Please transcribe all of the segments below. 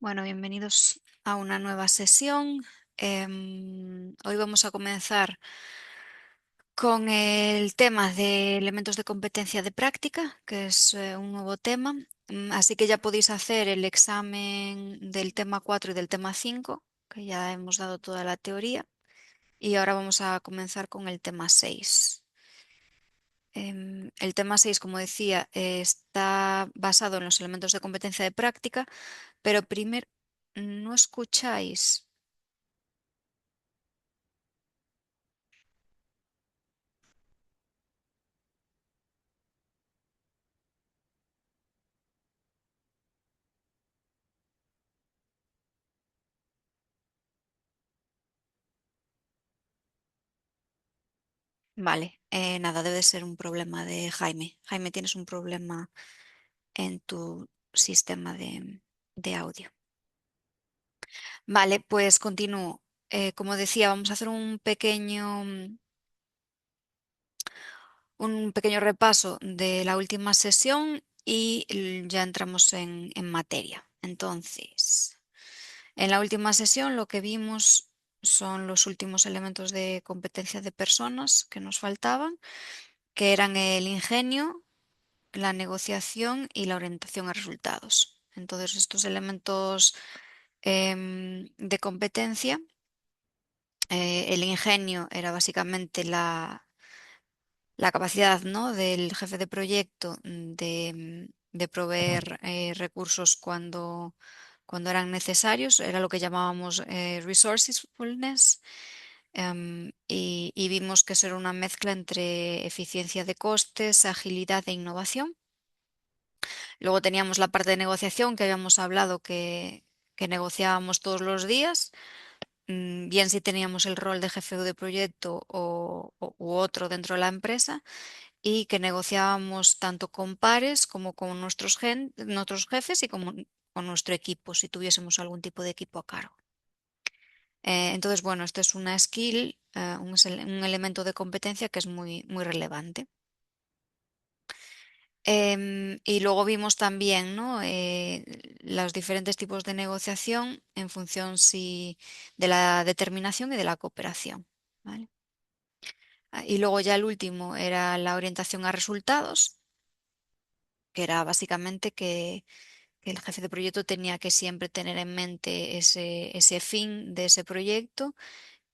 Bueno, bienvenidos a una nueva sesión. Hoy vamos a comenzar con el tema de elementos de competencia de práctica, que es un nuevo tema. Así que ya podéis hacer el examen del tema 4 y del tema 5, que ya hemos dado toda la teoría. Y ahora vamos a comenzar con el tema 6. El tema 6, como decía, está basado en los elementos de competencia de práctica, pero primero, ¿no escucháis? Vale, nada, debe ser un problema de Jaime. Jaime, tienes un problema en tu sistema de audio. Vale, pues continúo. Como decía, vamos a hacer un pequeño repaso de la última sesión y ya entramos en materia. Entonces, en la última sesión lo que vimos son los últimos elementos de competencia de personas que nos faltaban, que eran el ingenio, la negociación y la orientación a resultados. Entonces, estos elementos de competencia, el ingenio era básicamente la capacidad, ¿no?, del jefe de proyecto de proveer recursos cuando eran necesarios, era lo que llamábamos resourcefulness. Y vimos que eso era una mezcla entre eficiencia de costes, agilidad e innovación. Luego teníamos la parte de negociación que habíamos hablado que negociábamos todos los días, bien si teníamos el rol de jefe de proyecto u otro dentro de la empresa, y que negociábamos tanto con pares como con nuestros jefes y como con nuestro equipo, si tuviésemos algún tipo de equipo a cargo. Entonces, bueno, esto es una skill, un elemento de competencia que es muy, muy relevante. Y luego vimos también, ¿no?, los diferentes tipos de negociación en función de la determinación y de la cooperación. ¿Vale? Y luego ya el último era la orientación a resultados, que era básicamente que el jefe de proyecto tenía que siempre tener en mente ese fin de ese proyecto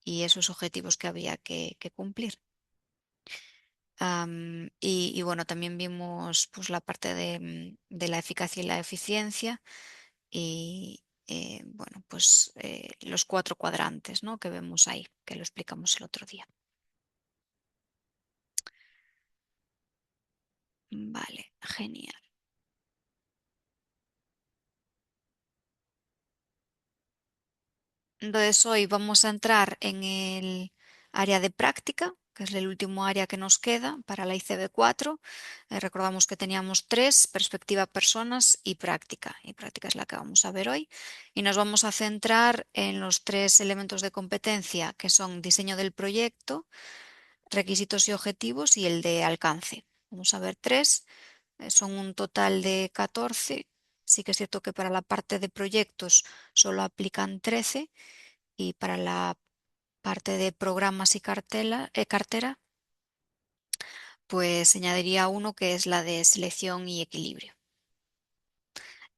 y esos objetivos que había que cumplir. Y bueno, también vimos pues, la parte de la eficacia y la eficiencia y bueno, pues los 4 cuadrantes, ¿no?, que vemos ahí, que lo explicamos el otro día. Vale, genial. Entonces hoy vamos a entrar en el área de práctica, que es el último área que nos queda para la ICB4. Recordamos que teníamos 3: perspectiva, personas y práctica. Y práctica es la que vamos a ver hoy. Y nos vamos a centrar en los 3 elementos de competencia, que son diseño del proyecto, requisitos y objetivos y el de alcance. Vamos a ver 3, son un total de 14. Sí que es cierto que para la parte de proyectos solo aplican 13 y para la parte de programas y cartera, pues añadiría uno que es la de selección y equilibrio.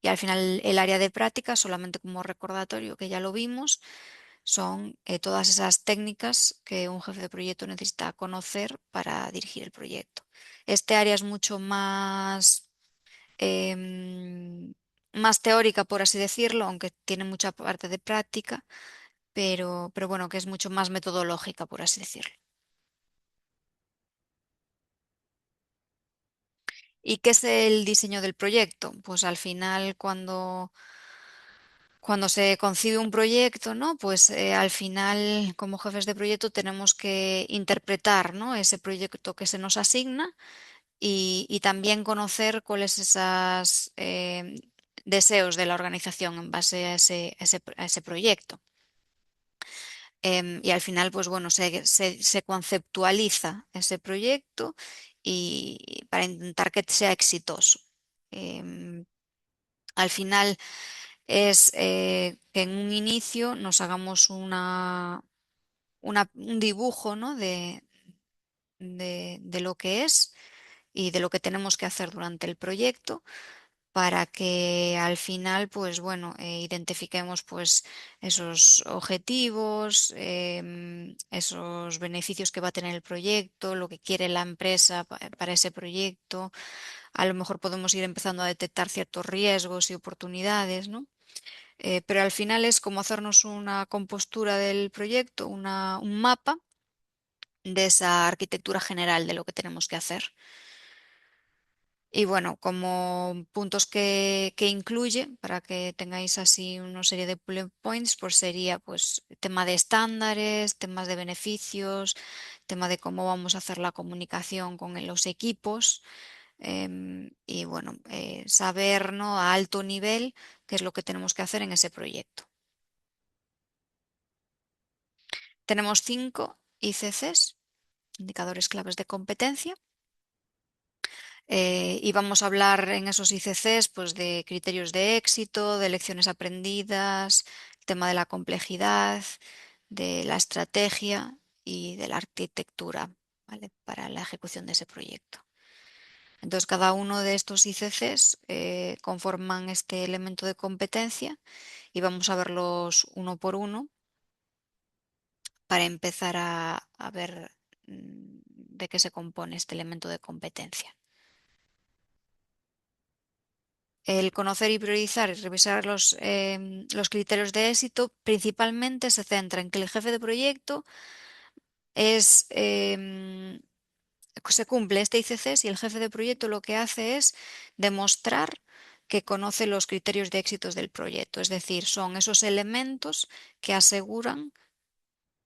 Y al final el área de práctica, solamente como recordatorio que ya lo vimos, son todas esas técnicas que un jefe de proyecto necesita conocer para dirigir el proyecto. Este área es mucho más teórica, por así decirlo, aunque tiene mucha parte de práctica, pero bueno, que es mucho más metodológica, por así decirlo. ¿Y qué es el diseño del proyecto? Pues al final, cuando se concibe un proyecto, ¿no?, pues al final, como jefes de proyecto, tenemos que interpretar, ¿no?, ese proyecto que se nos asigna y también conocer cuáles esos deseos de la organización en base a ese proyecto. Y al final, pues bueno, se conceptualiza ese proyecto y para intentar que sea exitoso. Al final, es que en un inicio nos hagamos un dibujo, ¿no? de lo que es y de lo que tenemos que hacer durante el proyecto para que al final, pues bueno, identifiquemos pues esos objetivos, esos beneficios que va a tener el proyecto, lo que quiere la empresa para ese proyecto. A lo mejor podemos ir empezando a detectar ciertos riesgos y oportunidades, ¿no? Pero al final es como hacernos una compostura del proyecto, un mapa de esa arquitectura general de lo que tenemos que hacer. Y bueno, como puntos que incluye, para que tengáis así una serie de bullet points, pues sería pues tema de estándares, temas de beneficios, tema de cómo vamos a hacer la comunicación con los equipos, y bueno, saber, ¿no? A alto nivel qué es lo que tenemos que hacer en ese proyecto. Tenemos 5 ICCs, indicadores claves de competencia. Y vamos a hablar en esos ICCs pues, de criterios de éxito, de lecciones aprendidas, el tema de la complejidad, de la estrategia y de la arquitectura, ¿vale? Para la ejecución de ese proyecto. Entonces, cada uno de estos ICCs conforman este elemento de competencia y vamos a verlos uno por uno para empezar a ver de qué se compone este elemento de competencia. El conocer y priorizar y revisar los criterios de éxito principalmente se centra en que el jefe de proyecto se cumple este ICC si el jefe de proyecto lo que hace es demostrar que conoce los criterios de éxito del proyecto. Es decir, son esos elementos que aseguran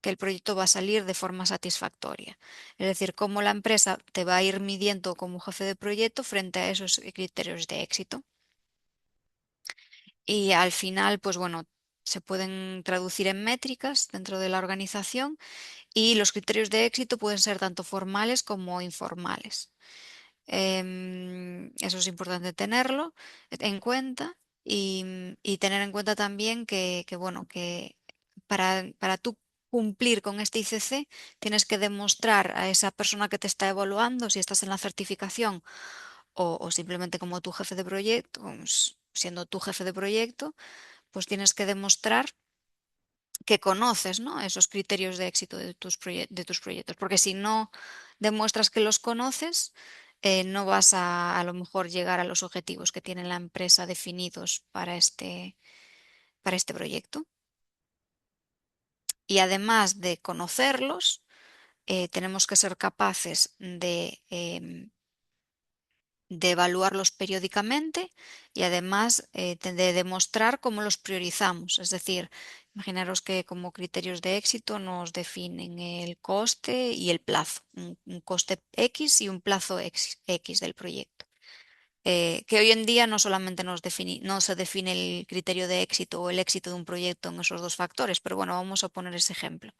que el proyecto va a salir de forma satisfactoria. Es decir, cómo la empresa te va a ir midiendo como jefe de proyecto frente a esos criterios de éxito. Y al final, pues bueno, se pueden traducir en métricas dentro de la organización y los criterios de éxito pueden ser tanto formales como informales. Eso es importante tenerlo en cuenta y tener en cuenta también bueno, que para tú cumplir con este ICC tienes que demostrar a esa persona que te está evaluando, si estás en la certificación o simplemente como tu jefe de proyecto, siendo tu jefe de proyecto, pues tienes que demostrar que conoces, ¿no? Esos criterios de éxito de tus proyectos, porque si no demuestras que los conoces, no vas a lo mejor llegar a los objetivos que tiene la empresa definidos para este proyecto. Y además de conocerlos, tenemos que ser capaces de evaluarlos periódicamente y además de demostrar cómo los priorizamos. Es decir, imaginaros que como criterios de éxito nos definen el coste y el plazo, un coste X y un plazo X del proyecto. Que hoy en día no solamente no se define el criterio de éxito o el éxito de un proyecto en esos dos factores, pero bueno, vamos a poner ese ejemplo.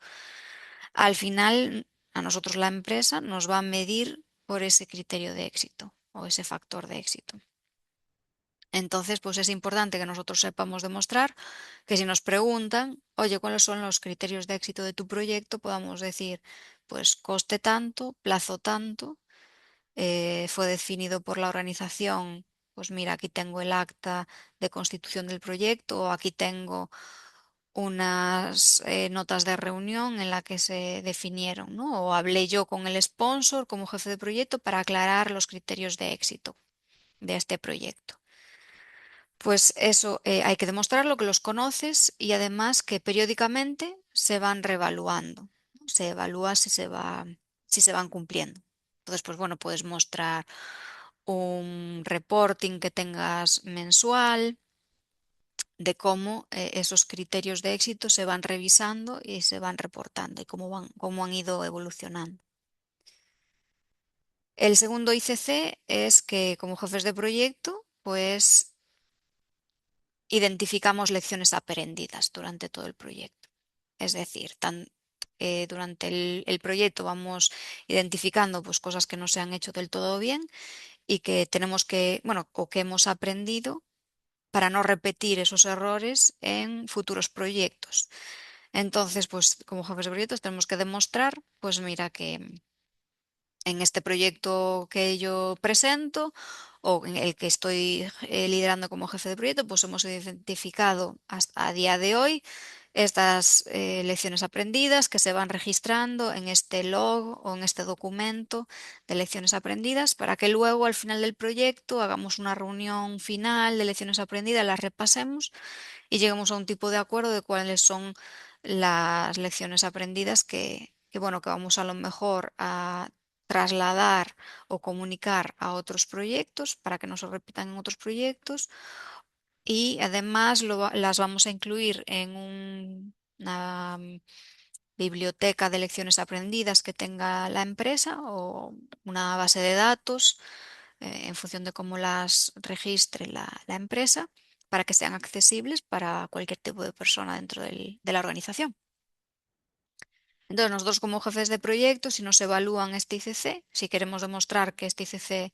Al final, a nosotros la empresa nos va a medir por ese criterio de éxito o ese factor de éxito. Entonces, pues es importante que nosotros sepamos demostrar que si nos preguntan, oye, ¿cuáles son los criterios de éxito de tu proyecto? Podamos decir, pues coste tanto, plazo tanto, fue definido por la organización, pues mira, aquí tengo el acta de constitución del proyecto o aquí tengo unas notas de reunión en la que se definieron, ¿no? O hablé yo con el sponsor como jefe de proyecto para aclarar los criterios de éxito de este proyecto. Pues eso, hay que demostrarlo, que los conoces y además que periódicamente se van reevaluando, ¿no? Se evalúa si se van cumpliendo. Entonces, pues bueno, puedes mostrar un reporting que tengas mensual de cómo esos criterios de éxito se van revisando y se van reportando y cómo han ido evolucionando. El segundo ICC es que como jefes de proyecto, pues identificamos lecciones aprendidas durante todo el proyecto. Es decir, durante el proyecto vamos identificando pues, cosas que no se han hecho del todo bien y que tenemos que, bueno, o que hemos aprendido para no repetir esos errores en futuros proyectos. Entonces, pues como jefes de proyectos tenemos que demostrar, pues mira, que en este proyecto que yo presento o en el que estoy liderando como jefe de proyecto, pues hemos identificado hasta a día de hoy estas lecciones aprendidas que se van registrando en este log o en este documento de lecciones aprendidas para que luego al final del proyecto hagamos una reunión final de lecciones aprendidas, las repasemos y lleguemos a un tipo de acuerdo de cuáles son las lecciones aprendidas que, bueno, que vamos a lo mejor a trasladar o comunicar a otros proyectos para que no se repitan en otros proyectos y además las vamos a incluir en una biblioteca de lecciones aprendidas que tenga la empresa o una base de datos en función de cómo las registre la empresa para que sean accesibles para cualquier tipo de persona dentro de la organización. Entonces, nosotros como jefes de proyecto, si nos evalúan este ICC, si queremos demostrar que este ICC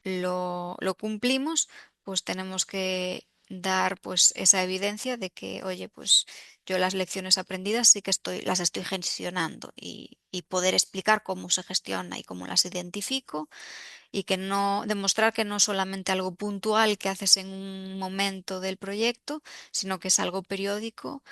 lo cumplimos, pues tenemos que dar pues esa evidencia de que, oye, pues yo las lecciones aprendidas sí que las estoy gestionando y poder explicar cómo se gestiona y cómo las identifico y que no demostrar que no es solamente algo puntual que haces en un momento del proyecto, sino que es algo periódico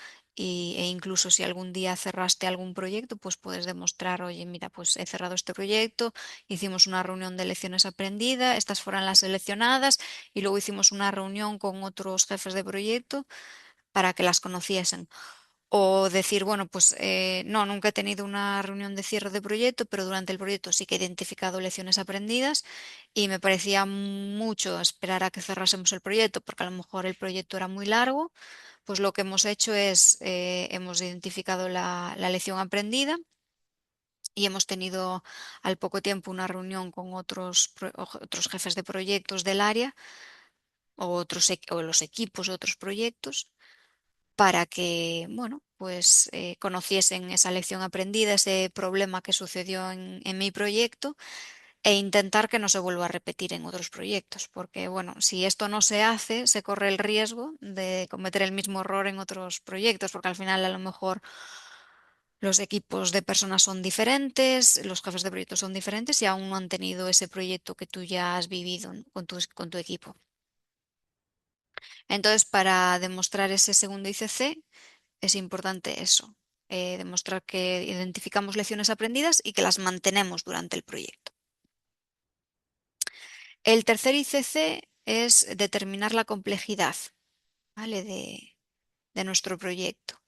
e incluso si algún día cerraste algún proyecto, pues puedes demostrar, oye, mira, pues he cerrado este proyecto, hicimos una reunión de lecciones aprendidas, estas fueron las seleccionadas y luego hicimos una reunión con otros jefes de proyecto para que las conociesen. O decir, bueno, pues no, nunca he tenido una reunión de cierre de proyecto, pero durante el proyecto sí que he identificado lecciones aprendidas y me parecía mucho esperar a que cerrásemos el proyecto, porque a lo mejor el proyecto era muy largo. Pues lo que hemos hecho es, hemos identificado la lección aprendida y hemos tenido al poco tiempo una reunión con otros jefes de proyectos del área o los equipos de otros proyectos para que, bueno, pues conociesen esa lección aprendida, ese problema que sucedió en mi proyecto e intentar que no se vuelva a repetir en otros proyectos, porque, bueno, si esto no se hace, se corre el riesgo de cometer el mismo error en otros proyectos, porque al final a lo mejor los equipos de personas son diferentes, los jefes de proyectos son diferentes y aún no han tenido ese proyecto que tú ya has vivido, ¿no? con tu equipo. Entonces, para demostrar ese segundo ICC, es importante eso, demostrar que identificamos lecciones aprendidas y que las mantenemos durante el proyecto. El tercer ICC es determinar la complejidad, ¿vale? de nuestro proyecto.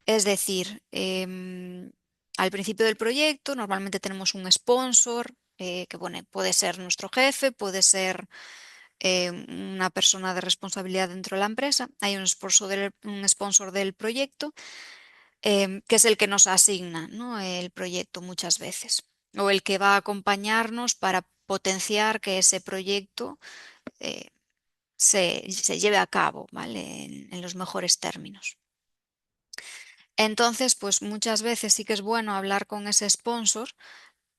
Es decir, al principio del proyecto normalmente tenemos un sponsor, que bueno, puede ser nuestro jefe, puede ser una persona de responsabilidad dentro de la empresa. Hay un sponsor del proyecto que es el que nos asigna, ¿no? El proyecto muchas veces, o el que va a acompañarnos para potenciar que ese proyecto eh, se lleve a cabo, ¿vale? En los mejores términos. Entonces, pues muchas veces sí que es bueno hablar con ese sponsor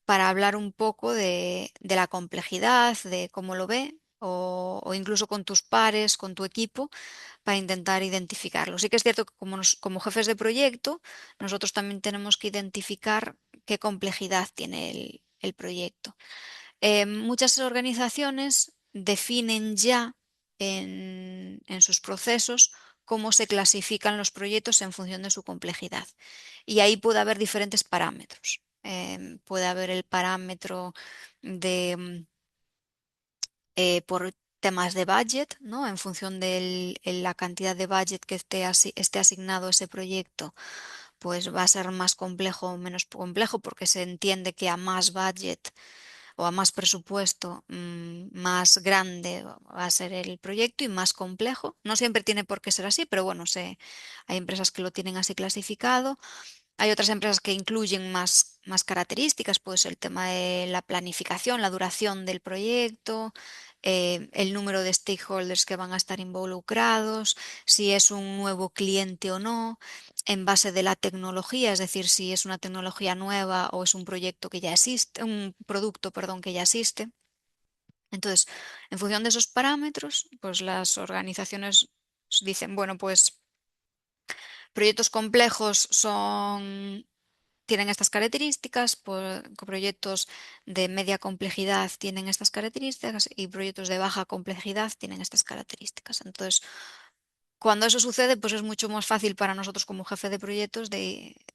para hablar un poco de la complejidad, de cómo lo ve, o incluso con tus pares, con tu equipo, para intentar identificarlo. Sí que es cierto que como jefes de proyecto, nosotros también tenemos que identificar qué complejidad tiene el proyecto. Muchas organizaciones definen ya en sus procesos cómo se clasifican los proyectos en función de su complejidad. Y ahí puede haber diferentes parámetros. Puede haber el parámetro de por temas de budget, ¿no? En función de la cantidad de budget que esté asignado a ese proyecto, pues va a ser más complejo o menos complejo porque se entiende que a más budget o a más presupuesto, más grande va a ser el proyecto y más complejo. No siempre tiene por qué ser así, pero bueno, hay empresas que lo tienen así clasificado. Hay otras empresas que incluyen más características, pues el tema de la planificación, la duración del proyecto, el número de stakeholders que van a estar involucrados, si es un nuevo cliente o no, en base de la tecnología, es decir, si es una tecnología nueva o es un proyecto que ya existe, un producto, perdón, que ya existe. Entonces, en función de esos parámetros, pues las organizaciones dicen, bueno, pues proyectos complejos tienen estas características, proyectos de media complejidad tienen estas características y proyectos de baja complejidad tienen estas características. Entonces, cuando eso sucede, pues es mucho más fácil para nosotros como jefe de proyectos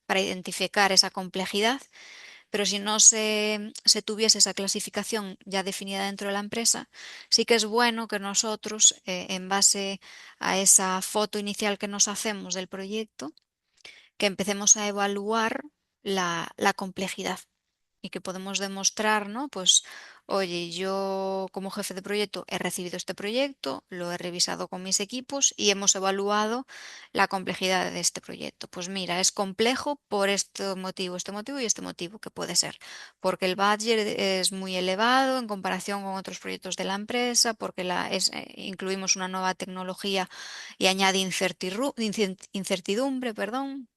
para identificar esa complejidad, pero si no se tuviese esa clasificación ya definida dentro de la empresa, sí que es bueno que nosotros, en base a esa foto inicial que nos hacemos del proyecto, que empecemos a evaluar la complejidad y que podemos demostrar, ¿no? Pues, oye, yo como jefe de proyecto he recibido este proyecto, lo he revisado con mis equipos y hemos evaluado la complejidad de este proyecto. Pues mira, es complejo por este motivo y este motivo, que puede ser porque el budget es muy elevado en comparación con otros proyectos de la empresa, porque incluimos una nueva tecnología y añade incertidumbre, perdón,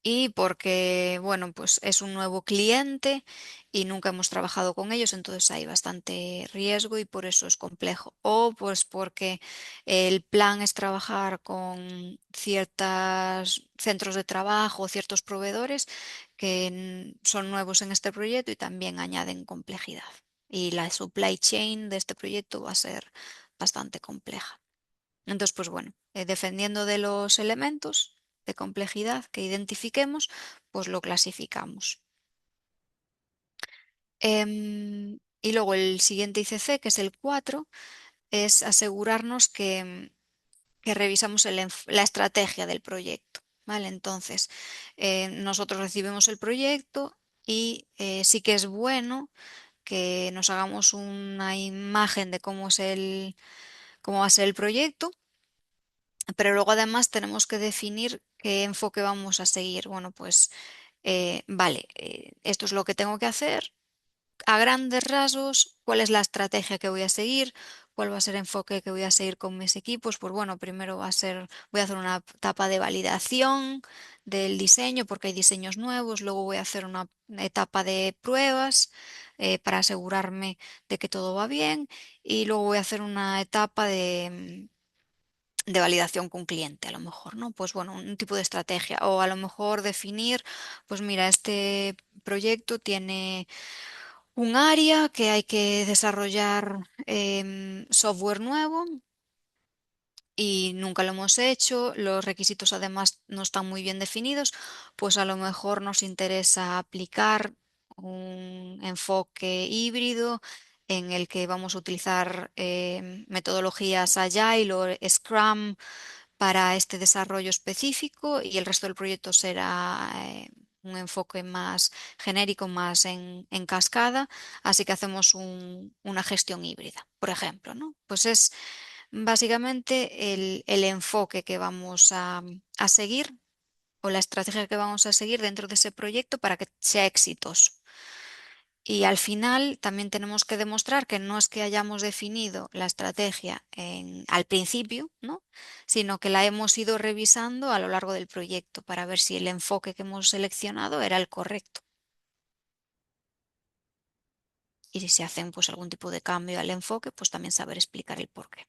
y porque, bueno, pues es un nuevo cliente y nunca hemos trabajado con ellos, entonces hay bastante riesgo y por eso es complejo. O pues porque el plan es trabajar con ciertos centros de trabajo, ciertos proveedores que son nuevos en este proyecto y también añaden complejidad. Y la supply chain de este proyecto va a ser bastante compleja. Entonces, pues bueno, dependiendo de los elementos de complejidad que identifiquemos, pues lo clasificamos. Y luego el siguiente ICC, que es el 4, es asegurarnos que revisamos la estrategia del proyecto. ¿Vale? Entonces, nosotros recibimos el proyecto y sí que es bueno que nos hagamos una imagen de cómo va a ser el proyecto. Pero luego además tenemos que definir qué enfoque vamos a seguir. Bueno, pues vale, esto es lo que tengo que hacer. A grandes rasgos, ¿cuál es la estrategia que voy a seguir? ¿Cuál va a ser el enfoque que voy a seguir con mis equipos? Pues bueno, primero voy a hacer una etapa de validación del diseño porque hay diseños nuevos. Luego voy a hacer una etapa de pruebas para asegurarme de que todo va bien. Y luego voy a hacer una etapa de validación con cliente, a lo mejor, ¿no? Pues bueno, un tipo de estrategia. O a lo mejor definir, pues mira, este proyecto tiene un área que hay que desarrollar software nuevo y nunca lo hemos hecho, los requisitos además no están muy bien definidos, pues a lo mejor nos interesa aplicar un enfoque híbrido en el que vamos a utilizar metodologías Agile o Scrum para este desarrollo específico y el resto del proyecto será un enfoque más genérico, más en cascada, así que hacemos una gestión híbrida, por ejemplo, ¿no? Pues es básicamente el enfoque que vamos a seguir o la estrategia que vamos a seguir dentro de ese proyecto para que sea exitoso. Y al final también tenemos que demostrar que no es que hayamos definido la estrategia al principio, ¿no? Sino que la hemos ido revisando a lo largo del proyecto para ver si el enfoque que hemos seleccionado era el correcto. Y si se hacen pues algún tipo de cambio al enfoque, pues también saber explicar el porqué.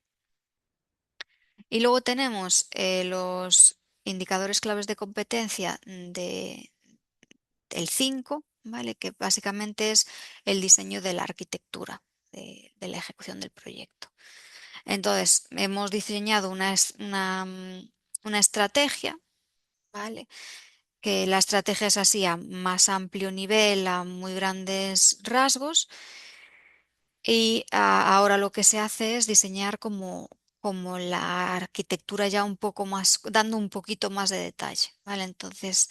Y luego tenemos los indicadores claves de competencia del 5, ¿vale? Que básicamente es el diseño de la arquitectura de la ejecución del proyecto. Entonces, hemos diseñado una estrategia, ¿vale? Que la estrategia es así a más amplio nivel, a muy grandes rasgos, y ahora lo que se hace es diseñar como la arquitectura ya un poco más, dando un poquito más de detalle, ¿vale? Entonces,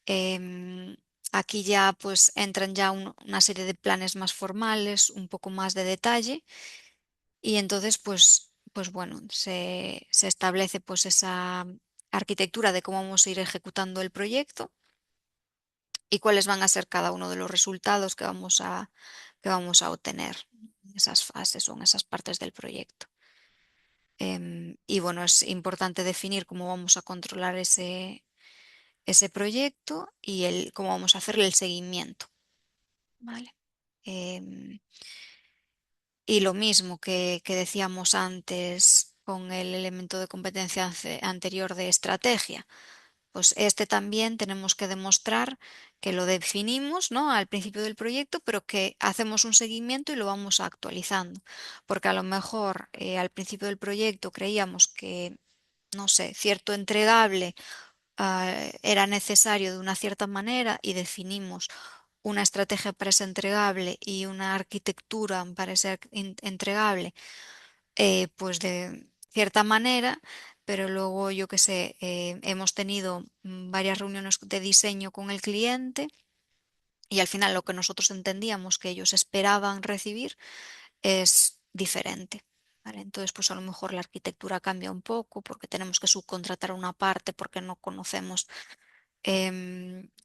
em, aquí ya pues entran ya una serie de planes más formales, un poco más de detalle. Y entonces, pues bueno, se establece pues esa arquitectura de cómo vamos a ir ejecutando el proyecto y cuáles van a ser cada uno de los resultados que vamos a obtener en esas fases o en esas partes del proyecto. Y bueno, es importante definir cómo vamos a controlar ese proyecto y cómo vamos a hacerle el seguimiento, ¿vale? Em, Y lo mismo que decíamos antes con el elemento de competencia anterior de estrategia. Pues este también tenemos que demostrar que lo definimos, ¿no?, al principio del proyecto, pero que hacemos un seguimiento y lo vamos actualizando. Porque a lo mejor al principio del proyecto creíamos que, no sé, cierto entregable era necesario de una cierta manera y definimos una estrategia para ese entregable y una arquitectura para ese entregable, pues de cierta manera, pero luego, yo qué sé, hemos tenido varias reuniones de diseño con el cliente y al final lo que nosotros entendíamos que ellos esperaban recibir es diferente. ¿Vale? Entonces, pues a lo mejor la arquitectura cambia un poco porque tenemos que subcontratar una parte porque no conocemos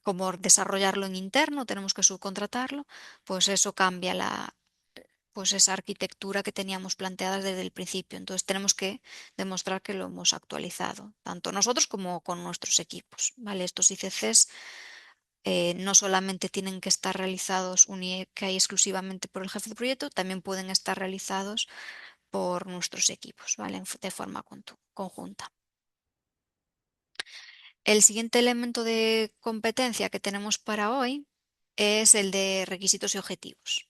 cómo desarrollarlo en interno, tenemos que subcontratarlo, pues eso cambia pues esa arquitectura que teníamos planteada desde el principio. Entonces tenemos que demostrar que lo hemos actualizado, tanto nosotros como con nuestros equipos. ¿Vale? Estos ICCs no solamente tienen que estar realizados única y exclusivamente por el jefe de proyecto, también pueden estar realizados por nuestros equipos, ¿vale? De forma conjunta. El siguiente elemento de competencia que tenemos para hoy es el de requisitos y objetivos.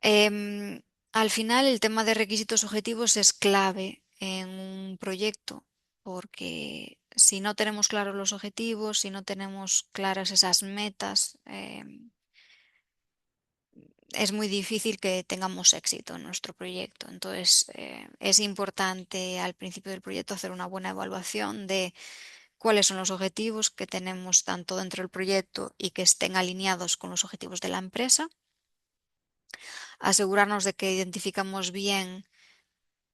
Al final, el tema de requisitos objetivos es clave en un proyecto porque si no tenemos claros los objetivos, si no tenemos claras esas metas, es muy difícil que tengamos éxito en nuestro proyecto. Entonces, es importante al principio del proyecto hacer una buena evaluación de cuáles son los objetivos que tenemos tanto dentro del proyecto y que estén alineados con los objetivos de la empresa. Asegurarnos de que identificamos bien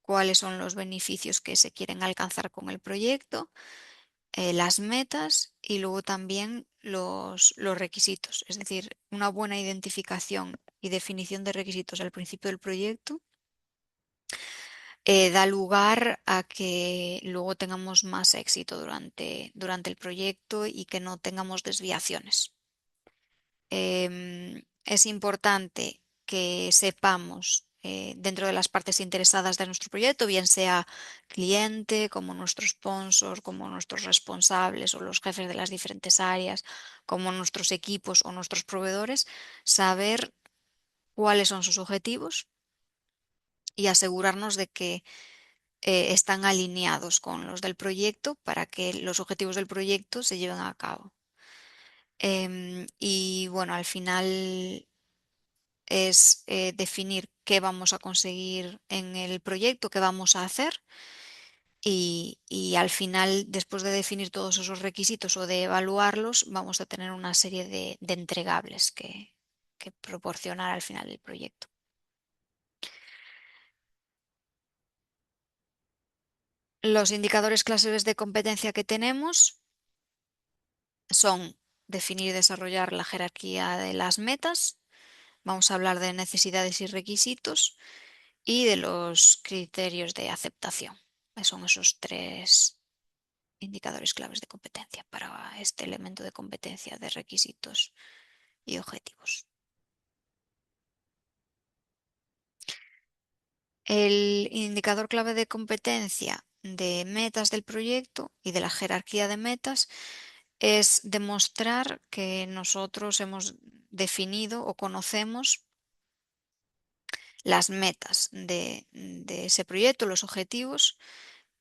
cuáles son los beneficios que se quieren alcanzar con el proyecto, las metas y luego también los requisitos. Es decir, una buena identificación y definición de requisitos al principio del proyecto da lugar a que luego tengamos más éxito durante el proyecto y que no tengamos desviaciones. Es importante que sepamos dentro de las partes interesadas de nuestro proyecto, bien sea cliente, como nuestro sponsor, como nuestros responsables o los jefes de las diferentes áreas, como nuestros equipos o nuestros proveedores, saber cuáles son sus objetivos y asegurarnos de que están alineados con los del proyecto para que los objetivos del proyecto se lleven a cabo. Y bueno, al final es definir qué vamos a conseguir en el proyecto, qué vamos a hacer y al final, después de definir todos esos requisitos o de evaluarlos, vamos a tener una serie de entregables que proporcionar al final del proyecto. Los indicadores clases de competencia que tenemos son definir y desarrollar la jerarquía de las metas. Vamos a hablar de necesidades y requisitos y de los criterios de aceptación. Son esos tres indicadores claves de competencia para este elemento de competencia de requisitos y objetivos. El indicador clave de competencia de metas del proyecto y de la jerarquía de metas es demostrar que nosotros hemos definido o conocemos las metas de ese proyecto, los objetivos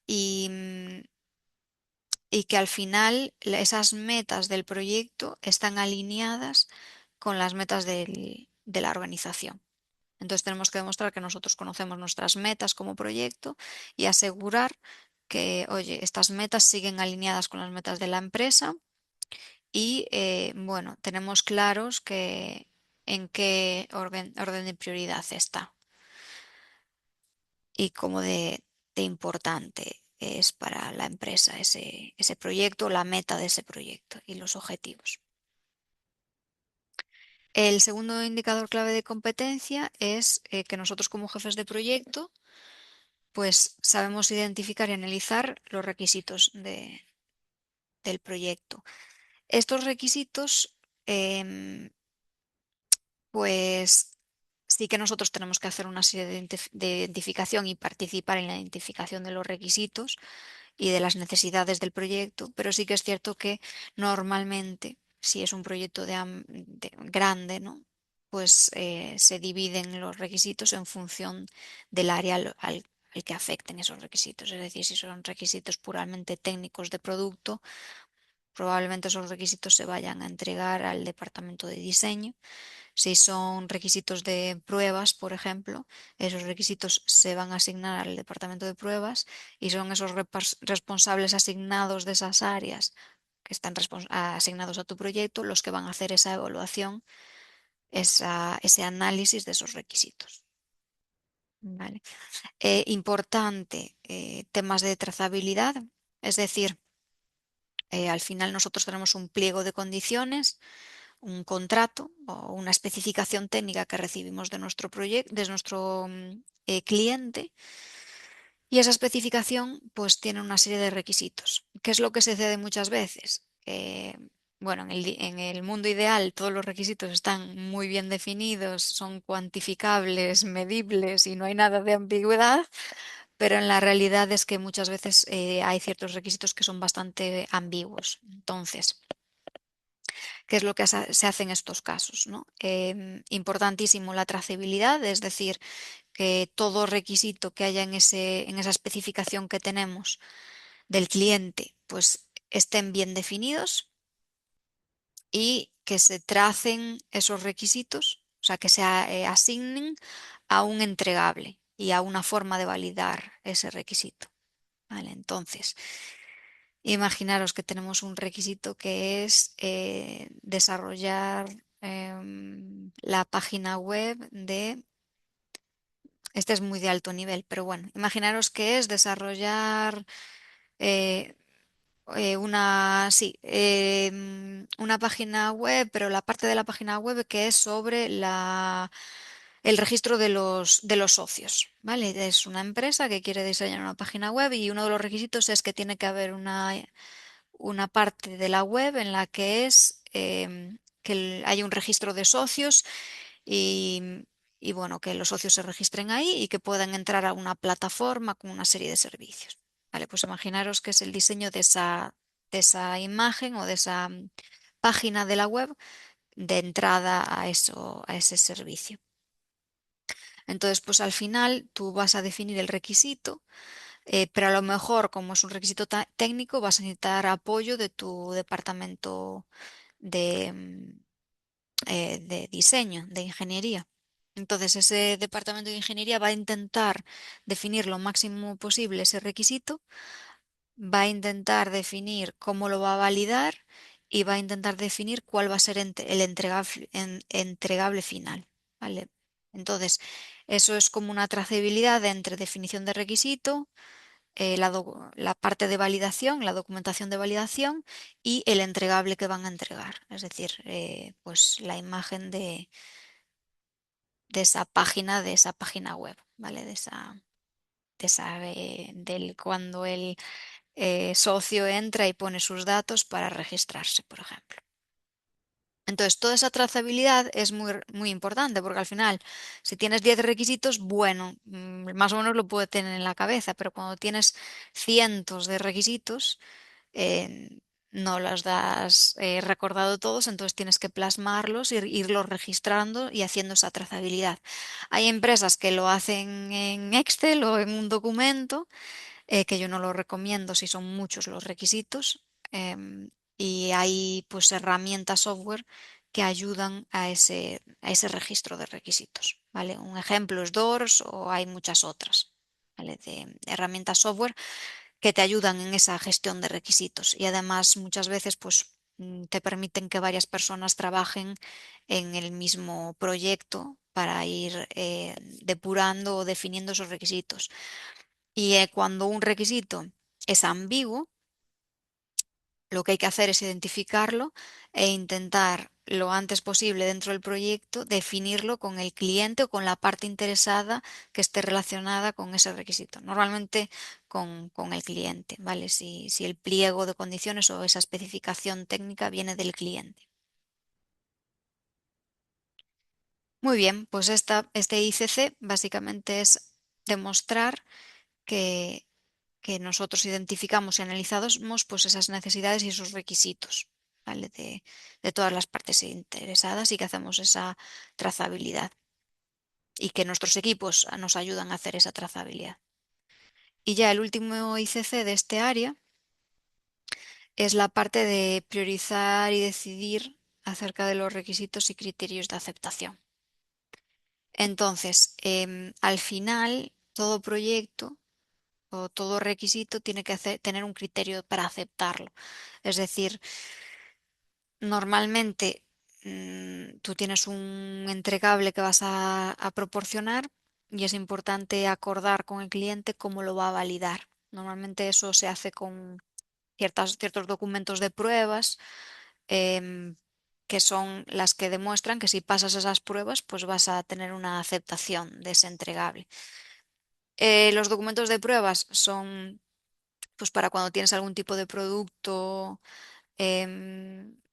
y, y que al final esas metas del proyecto están alineadas con las metas de la organización. Entonces tenemos que demostrar que nosotros conocemos nuestras metas como proyecto y asegurar que, oye, estas metas siguen alineadas con las metas de la empresa y, bueno, tenemos claros en qué orden de prioridad está y cómo de importante es para la empresa ese proyecto, la meta de ese proyecto y los objetivos. El segundo indicador clave de competencia es que nosotros como jefes de proyecto pues sabemos identificar y analizar los requisitos del proyecto. Estos requisitos pues sí que nosotros tenemos que hacer una serie de identificación y participar en la identificación de los requisitos y de las necesidades del proyecto, pero sí que es cierto que normalmente, si es un proyecto grande, ¿no? Pues se dividen los requisitos en función del área al que afecten esos requisitos. Es decir, si son requisitos puramente técnicos de producto, probablemente esos requisitos se vayan a entregar al departamento de diseño. Si son requisitos de pruebas, por ejemplo, esos requisitos se van a asignar al departamento de pruebas y son esos responsables asignados de esas áreas que están asignados a tu proyecto los que van a hacer esa evaluación, ese análisis de esos requisitos. ¿Vale? Importante, temas de trazabilidad, es decir, al final nosotros tenemos un pliego de condiciones, un contrato o una especificación técnica que recibimos de nuestro proyecto, de nuestro cliente, y esa especificación pues tiene una serie de requisitos. ¿Qué es lo que sucede muchas veces? Bueno, en el mundo ideal todos los requisitos están muy bien definidos, son cuantificables, medibles y no hay nada de ambigüedad, pero en la realidad es que muchas veces hay ciertos requisitos que son bastante ambiguos. Entonces, ¿qué es lo que se hace en estos casos? ¿No? Importantísimo la trazabilidad, es decir, que todo requisito que haya en esa especificación que tenemos del cliente, pues estén bien definidos y que se tracen esos requisitos, o sea, que se asignen a un entregable y a una forma de validar ese requisito. ¿Vale? Entonces, imaginaros que tenemos un requisito que es desarrollar la página web de... Este es muy de alto nivel, pero bueno, imaginaros que es desarrollar eh, una página web, pero la parte de la página web que es sobre el registro de los socios, ¿vale? Es una empresa que quiere diseñar una página web y uno de los requisitos es que tiene que haber una parte de la web en la que es que haya un registro de socios y, y, bueno, que los socios se registren ahí y que puedan entrar a una plataforma con una serie de servicios. Vale, pues imaginaros que es el diseño de esa imagen o de esa página de la web de entrada a eso, a ese servicio. Entonces, pues al final tú vas a definir el requisito, pero a lo mejor, como es un requisito técnico, vas a necesitar apoyo de tu departamento de, de diseño, de ingeniería. Entonces, ese departamento de ingeniería va a intentar definir lo máximo posible ese requisito, va a intentar definir cómo lo va a validar y va a intentar definir cuál va a ser el entregable final. ¿Vale? Entonces, eso es como una trazabilidad entre definición de requisito, la parte de validación, la documentación de validación y el entregable que van a entregar. Es decir, pues la imagen de esa página web, ¿vale? Cuando el socio entra y pone sus datos para registrarse, por ejemplo. Entonces, toda esa trazabilidad es muy importante porque al final, si tienes 10 requisitos, bueno, más o menos lo puedes tener en la cabeza, pero cuando tienes cientos de requisitos, eh, no los das recordado todos, entonces tienes que plasmarlos, irlos registrando y haciendo esa trazabilidad. Hay empresas que lo hacen en Excel o en un documento, que yo no lo recomiendo si son muchos los requisitos. Y hay pues herramientas software que ayudan a ese registro de requisitos. ¿Vale? Un ejemplo es Doors o hay muchas otras, ¿vale? De herramientas software que te ayudan en esa gestión de requisitos y además muchas veces pues te permiten que varias personas trabajen en el mismo proyecto para ir depurando o definiendo esos requisitos. Y cuando un requisito es ambiguo, lo que hay que hacer es identificarlo e intentar lo antes posible dentro del proyecto definirlo con el cliente o con la parte interesada que esté relacionada con ese requisito. Normalmente con el cliente, ¿vale? Si el pliego de condiciones o esa especificación técnica viene del cliente. Muy bien, pues este ICC básicamente es demostrar que, que nosotros identificamos y analizamos pues esas necesidades y esos requisitos, ¿vale? De todas las partes interesadas y que hacemos esa trazabilidad y que nuestros equipos nos ayudan a hacer esa trazabilidad. Y ya el último ICC de este área es la parte de priorizar y decidir acerca de los requisitos y criterios de aceptación. Entonces, al final, todo proyecto o todo requisito tiene que tener un criterio para aceptarlo. Es decir, normalmente tú tienes un entregable que vas a proporcionar y es importante acordar con el cliente cómo lo va a validar. Normalmente eso se hace con ciertos documentos de pruebas, em, que son las que demuestran que si pasas esas pruebas, pues vas a tener una aceptación de ese entregable. Los documentos de pruebas son pues para cuando tienes algún tipo de producto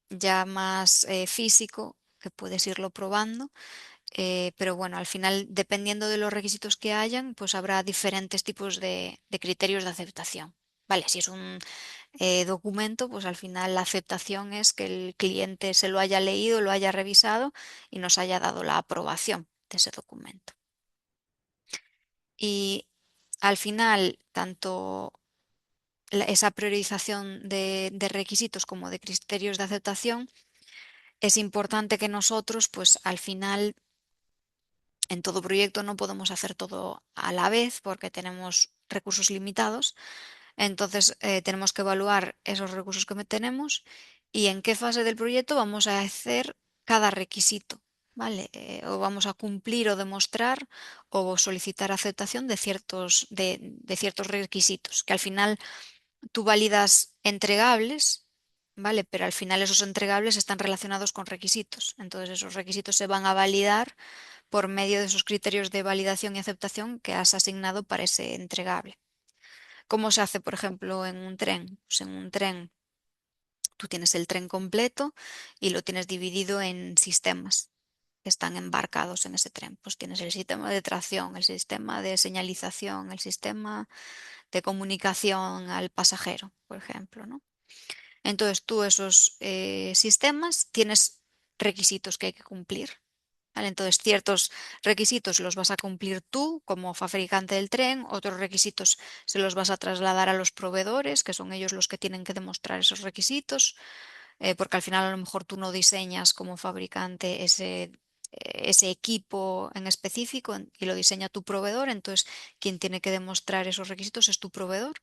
ya más físico, que puedes irlo probando. Pero bueno, al final, dependiendo de los requisitos que hayan, pues habrá diferentes tipos de criterios de aceptación. Vale, si es un documento, pues al final la aceptación es que el cliente se lo haya leído, lo haya revisado y nos haya dado la aprobación de ese documento. Y al final, tanto esa priorización de requisitos como de criterios de aceptación, es importante que nosotros, pues al final, en todo proyecto no podemos hacer todo a la vez porque tenemos recursos limitados. Entonces, tenemos que evaluar esos recursos que tenemos y en qué fase del proyecto vamos a hacer cada requisito, ¿vale? O vamos a cumplir o demostrar o solicitar aceptación de ciertos requisitos, que al final tú validas entregables, ¿vale? Pero al final esos entregables están relacionados con requisitos. Entonces esos requisitos se van a validar por medio de esos criterios de validación y aceptación que has asignado para ese entregable. ¿Cómo se hace, por ejemplo, en un tren? Pues en un tren tú tienes el tren completo y lo tienes dividido en sistemas que están embarcados en ese tren. Pues tienes el sistema de tracción, el sistema de señalización, el sistema de comunicación al pasajero, por ejemplo, ¿no? Entonces tú esos sistemas tienes requisitos que hay que cumplir. ¿Vale? Entonces ciertos requisitos los vas a cumplir tú como fabricante del tren, otros requisitos se los vas a trasladar a los proveedores, que son ellos los que tienen que demostrar esos requisitos, porque al final a lo mejor tú no diseñas como fabricante ese equipo en específico y lo diseña tu proveedor, entonces quien tiene que demostrar esos requisitos es tu proveedor.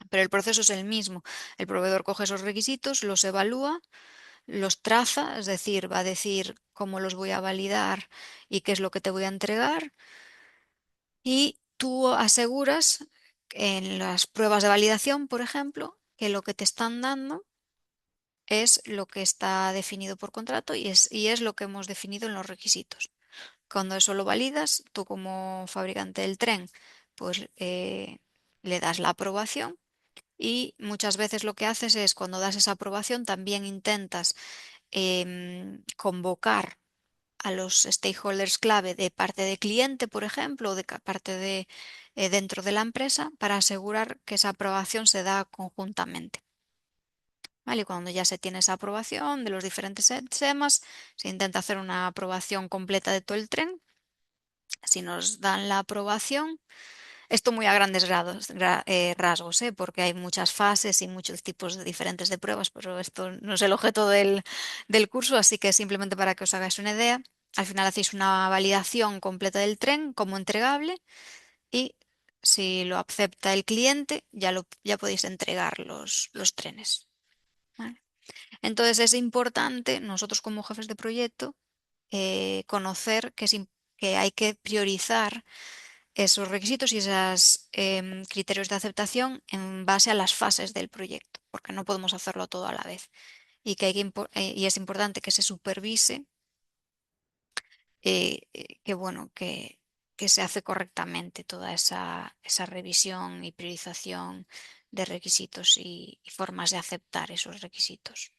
Pero el proceso es el mismo. El proveedor coge esos requisitos, los evalúa, los traza, es decir, va a decir cómo los voy a validar y qué es lo que te voy a entregar. Y tú aseguras en las pruebas de validación, por ejemplo, que lo que te están dando es lo que está definido por contrato y es lo que hemos definido en los requisitos. Cuando eso lo validas, tú como fabricante del tren, pues le das la aprobación. Y muchas veces lo que haces es, cuando das esa aprobación, también intentas convocar a los stakeholders clave de parte de cliente, por ejemplo, o de parte de dentro de la empresa, para asegurar que esa aprobación se da conjuntamente. ¿Vale? Y cuando ya se tiene esa aprobación de los diferentes SEMAs, se intenta hacer una aprobación completa de todo el tren. Si nos dan la aprobación, esto muy a grandes rasgos, porque hay muchas fases y muchos tipos diferentes de pruebas, pero esto no es el objeto del curso, así que simplemente para que os hagáis una idea, al final hacéis una validación completa del tren como entregable y si lo acepta el cliente, ya podéis entregar los trenes. ¿Vale? Entonces es importante, nosotros como jefes de proyecto, conocer que hay que priorizar esos requisitos y esos criterios de aceptación en base a las fases del proyecto, porque no podemos hacerlo todo a la vez. Y, y es importante que se supervise, que bueno, que se hace correctamente toda esa revisión y priorización de requisitos y formas de aceptar esos requisitos.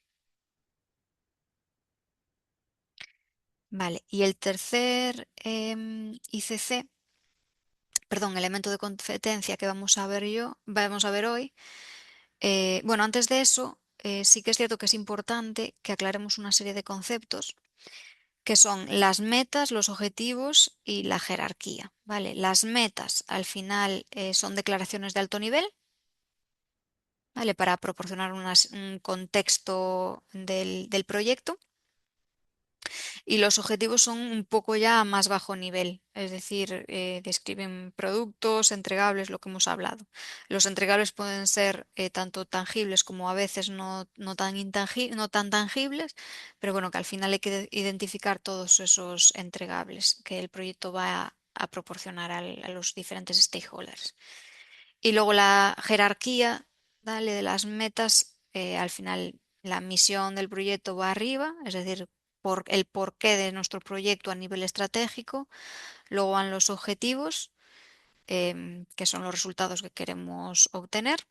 Vale, y el tercer ICC, perdón, elemento de competencia que vamos a ver hoy, bueno, antes de eso, sí que es cierto que es importante que aclaremos una serie de conceptos que son las metas, los objetivos y la jerarquía, ¿vale? Las metas al final son declaraciones de alto nivel, ¿vale? Para proporcionar un contexto del proyecto. Y los objetivos son un poco ya a más bajo nivel, es decir, describen productos, entregables, lo que hemos hablado. Los entregables pueden ser tanto tangibles como a veces no tan tangibles, pero bueno, que al final hay que identificar todos esos entregables que el proyecto va a proporcionar a los diferentes stakeholders. Y luego la jerarquía, ¿vale? De las metas, al final la misión del proyecto va arriba, es decir, por el porqué de nuestro proyecto a nivel estratégico. Luego van los objetivos, que son los resultados que queremos obtener.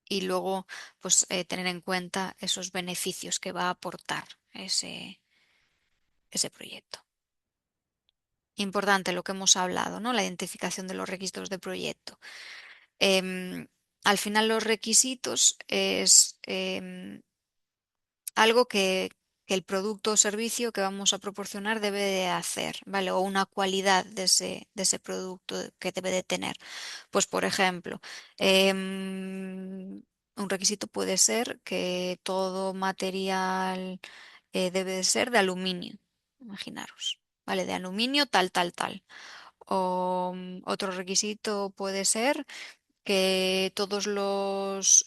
Y luego, pues, tener en cuenta esos beneficios que va a aportar ese proyecto. Importante lo que hemos hablado, ¿no? La identificación de los requisitos de proyecto. Al final los requisitos es algo que el producto o servicio que vamos a proporcionar debe de hacer, ¿vale? O una cualidad de ese producto que debe de tener. Pues, por ejemplo, un requisito puede ser que todo material debe de ser de aluminio, imaginaros, ¿vale? De aluminio tal, tal, tal. O otro requisito puede ser que todos los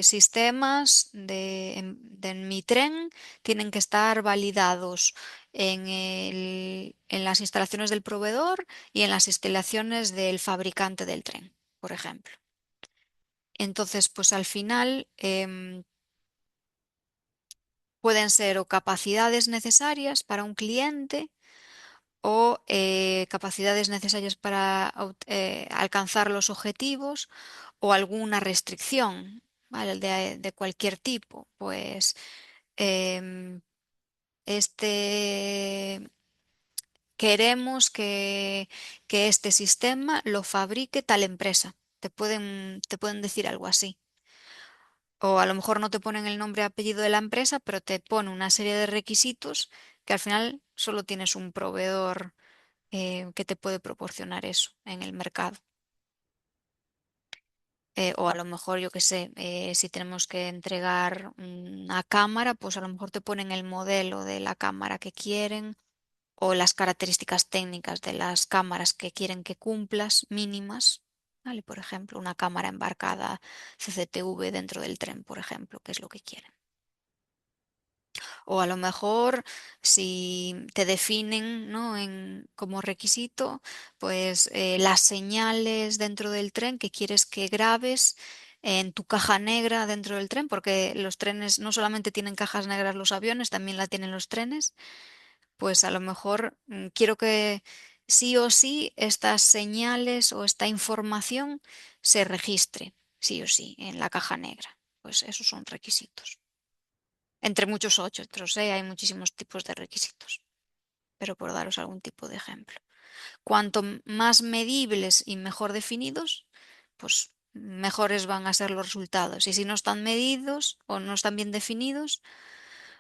sistemas de mi tren tienen que estar validados en las instalaciones del proveedor y en las instalaciones del fabricante del tren, por ejemplo. Entonces, pues al final pueden ser o capacidades necesarias para un cliente o capacidades necesarias para alcanzar los objetivos o alguna restricción, ¿vale? De cualquier tipo. Pues em, este, queremos que este sistema lo fabrique tal empresa. Te pueden decir algo así. O a lo mejor no te ponen el nombre y apellido de la empresa, pero te pone una serie de requisitos que al final solo tienes un proveedor que te puede proporcionar eso en el mercado. O a lo mejor, yo qué sé, si tenemos que entregar una cámara, pues a lo mejor te ponen el modelo de la cámara que quieren o las características técnicas de las cámaras que quieren que cumplas, mínimas. ¿Vale? Por ejemplo, una cámara embarcada CCTV dentro del tren, por ejemplo, que es lo que quieren. O a lo mejor si te definen, ¿no? Como requisito, pues las señales dentro del tren que quieres que grabes en tu caja negra dentro del tren, porque los trenes no solamente tienen cajas negras los aviones, también la tienen los trenes, pues a lo mejor quiero que sí o sí estas señales o esta información se registre, sí o sí, en la caja negra. Pues esos son requisitos. Entre muchos otros, hay muchísimos tipos de requisitos, pero por daros algún tipo de ejemplo. Cuanto más medibles y mejor definidos, pues mejores van a ser los resultados. Y si no están medidos o no están bien definidos,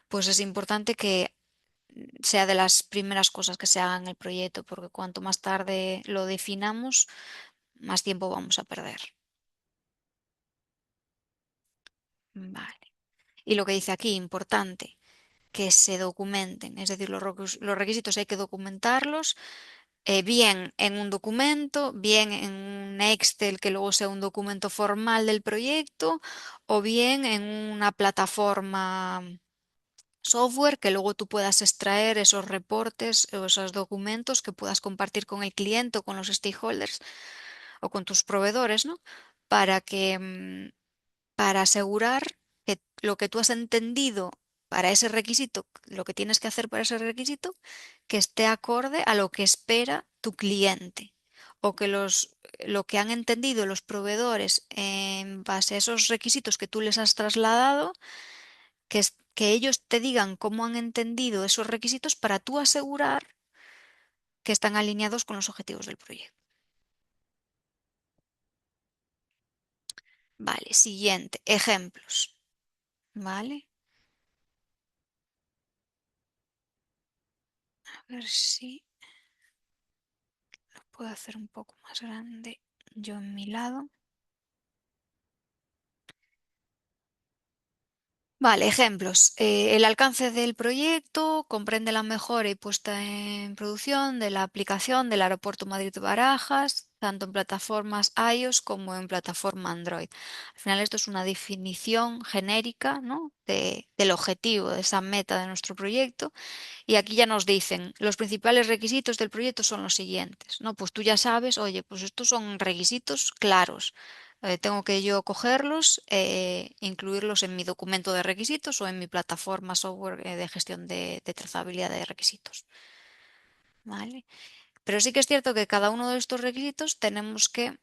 pues es importante que sea de las primeras cosas que se hagan en el proyecto, porque cuanto más tarde lo definamos, más tiempo vamos a perder. Vale. Y lo que dice aquí, importante, que se documenten, es decir, los requisitos hay que documentarlos, bien en un documento, bien en un Excel que luego sea un documento formal del proyecto, o bien en una plataforma software que luego tú puedas extraer esos reportes o esos documentos que puedas compartir con el cliente o con los stakeholders o con tus proveedores, ¿no? Para que para asegurar que lo que tú has entendido para ese requisito, lo que tienes que hacer para ese requisito, que esté acorde a lo que espera tu cliente o que lo que han entendido los proveedores en base a esos requisitos que tú les has trasladado que ellos te digan cómo han entendido esos requisitos para tú asegurar que están alineados con los objetivos del proyecto. Vale, siguiente, ejemplos. Vale, a ver si lo puedo hacer un poco más grande yo en mi lado. Vale, ejemplos. El alcance del proyecto comprende la mejora y puesta en producción de la aplicación del Aeropuerto Madrid-Barajas, tanto en plataformas iOS como en plataforma Android. Al final esto es una definición genérica, ¿no? del objetivo, de esa meta de nuestro proyecto. Y aquí ya nos dicen, los principales requisitos del proyecto son los siguientes, ¿no? Pues tú ya sabes, oye, pues estos son requisitos claros. Tengo que yo cogerlos, incluirlos en mi documento de requisitos o en mi plataforma software de gestión de trazabilidad de requisitos. ¿Vale? Pero sí que es cierto que cada uno de estos requisitos tenemos que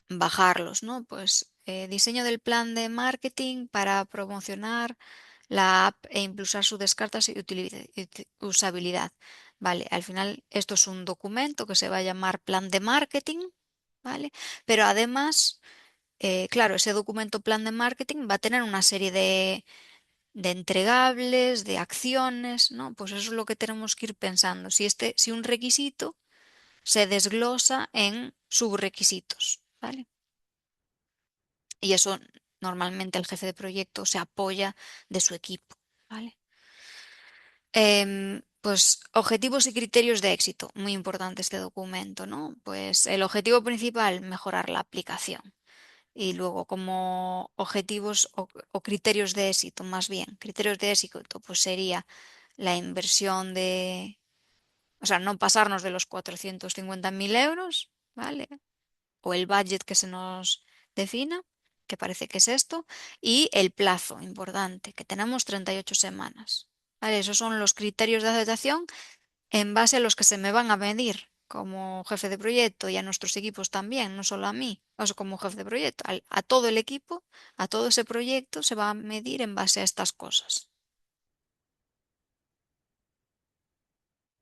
bajarlos, ¿no? Pues diseño del plan de marketing para promocionar la app e impulsar su descarga y usabilidad. Vale, al final esto es un documento que se va a llamar plan de marketing, ¿vale? Pero además, claro, ese documento plan de marketing va a tener una serie de entregables, de acciones, ¿no? Pues eso es lo que tenemos que ir pensando. Si un requisito se desglosa en subrequisitos, ¿vale? Y eso normalmente el jefe de proyecto se apoya de su equipo, ¿vale? Pues objetivos y criterios de éxito, muy importante este documento, ¿no? Pues el objetivo principal, mejorar la aplicación. Y luego como objetivos o criterios de éxito, más bien, criterios de éxito, pues sería la inversión o sea, no pasarnos de los 450.000 euros, ¿vale? O el budget que se nos defina, que parece que es esto, y el plazo importante, que tenemos 38 semanas. ¿Vale? Esos son los criterios de aceptación en base a los que se me van a medir como jefe de proyecto y a nuestros equipos también, no solo a mí, o sea, como jefe de proyecto, a todo el equipo, a todo ese proyecto se va a medir en base a estas cosas.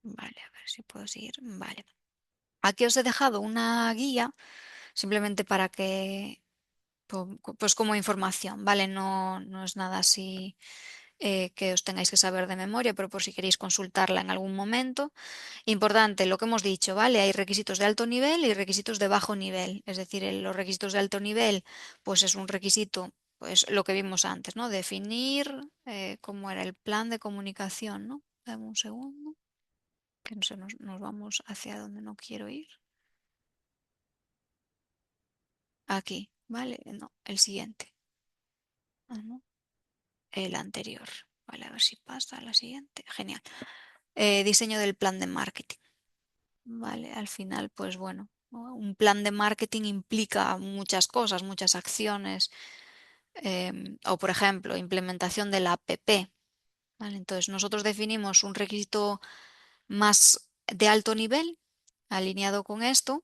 Vale, a ver si puedo seguir. Vale. Aquí os he dejado una guía simplemente para que pues como información, ¿vale? No, no es nada así que os tengáis que saber de memoria, pero por si queréis consultarla en algún momento. Importante, lo que hemos dicho, ¿vale? Hay requisitos de alto nivel y requisitos de bajo nivel. Es decir, los requisitos de alto nivel, pues es un requisito, pues lo que vimos antes, ¿no? Definir cómo era el plan de comunicación, ¿no? Dame un segundo, que no sé, nos vamos hacia donde no quiero ir. Aquí, ¿vale? No, el siguiente. Ah, no. El anterior. Vale, a ver si pasa a la siguiente. Genial. Diseño del plan de marketing. Vale, al final, pues bueno, ¿no? Un plan de marketing implica muchas cosas, muchas acciones. O por ejemplo, implementación de la app. ¿Vale? Entonces, nosotros definimos un requisito más de alto nivel, alineado con esto,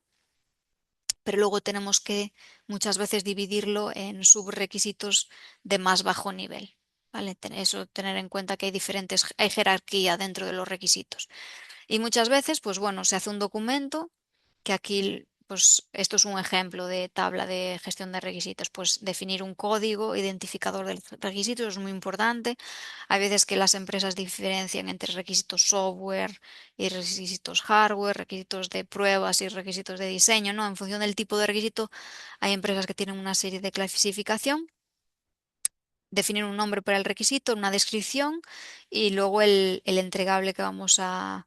pero luego tenemos que muchas veces dividirlo en subrequisitos de más bajo nivel. ¿Vale? Eso, tener en cuenta que hay jerarquía dentro de los requisitos. Y muchas veces, pues bueno, se hace un documento que aquí, pues esto es un ejemplo de tabla de gestión de requisitos, pues definir un código identificador del requisito es muy importante. Hay veces que las empresas diferencian entre requisitos software y requisitos hardware, requisitos de pruebas y requisitos de diseño, ¿no? En función del tipo de requisito, hay empresas que tienen una serie de clasificación. Definir un nombre para el requisito, una descripción y luego el entregable que vamos a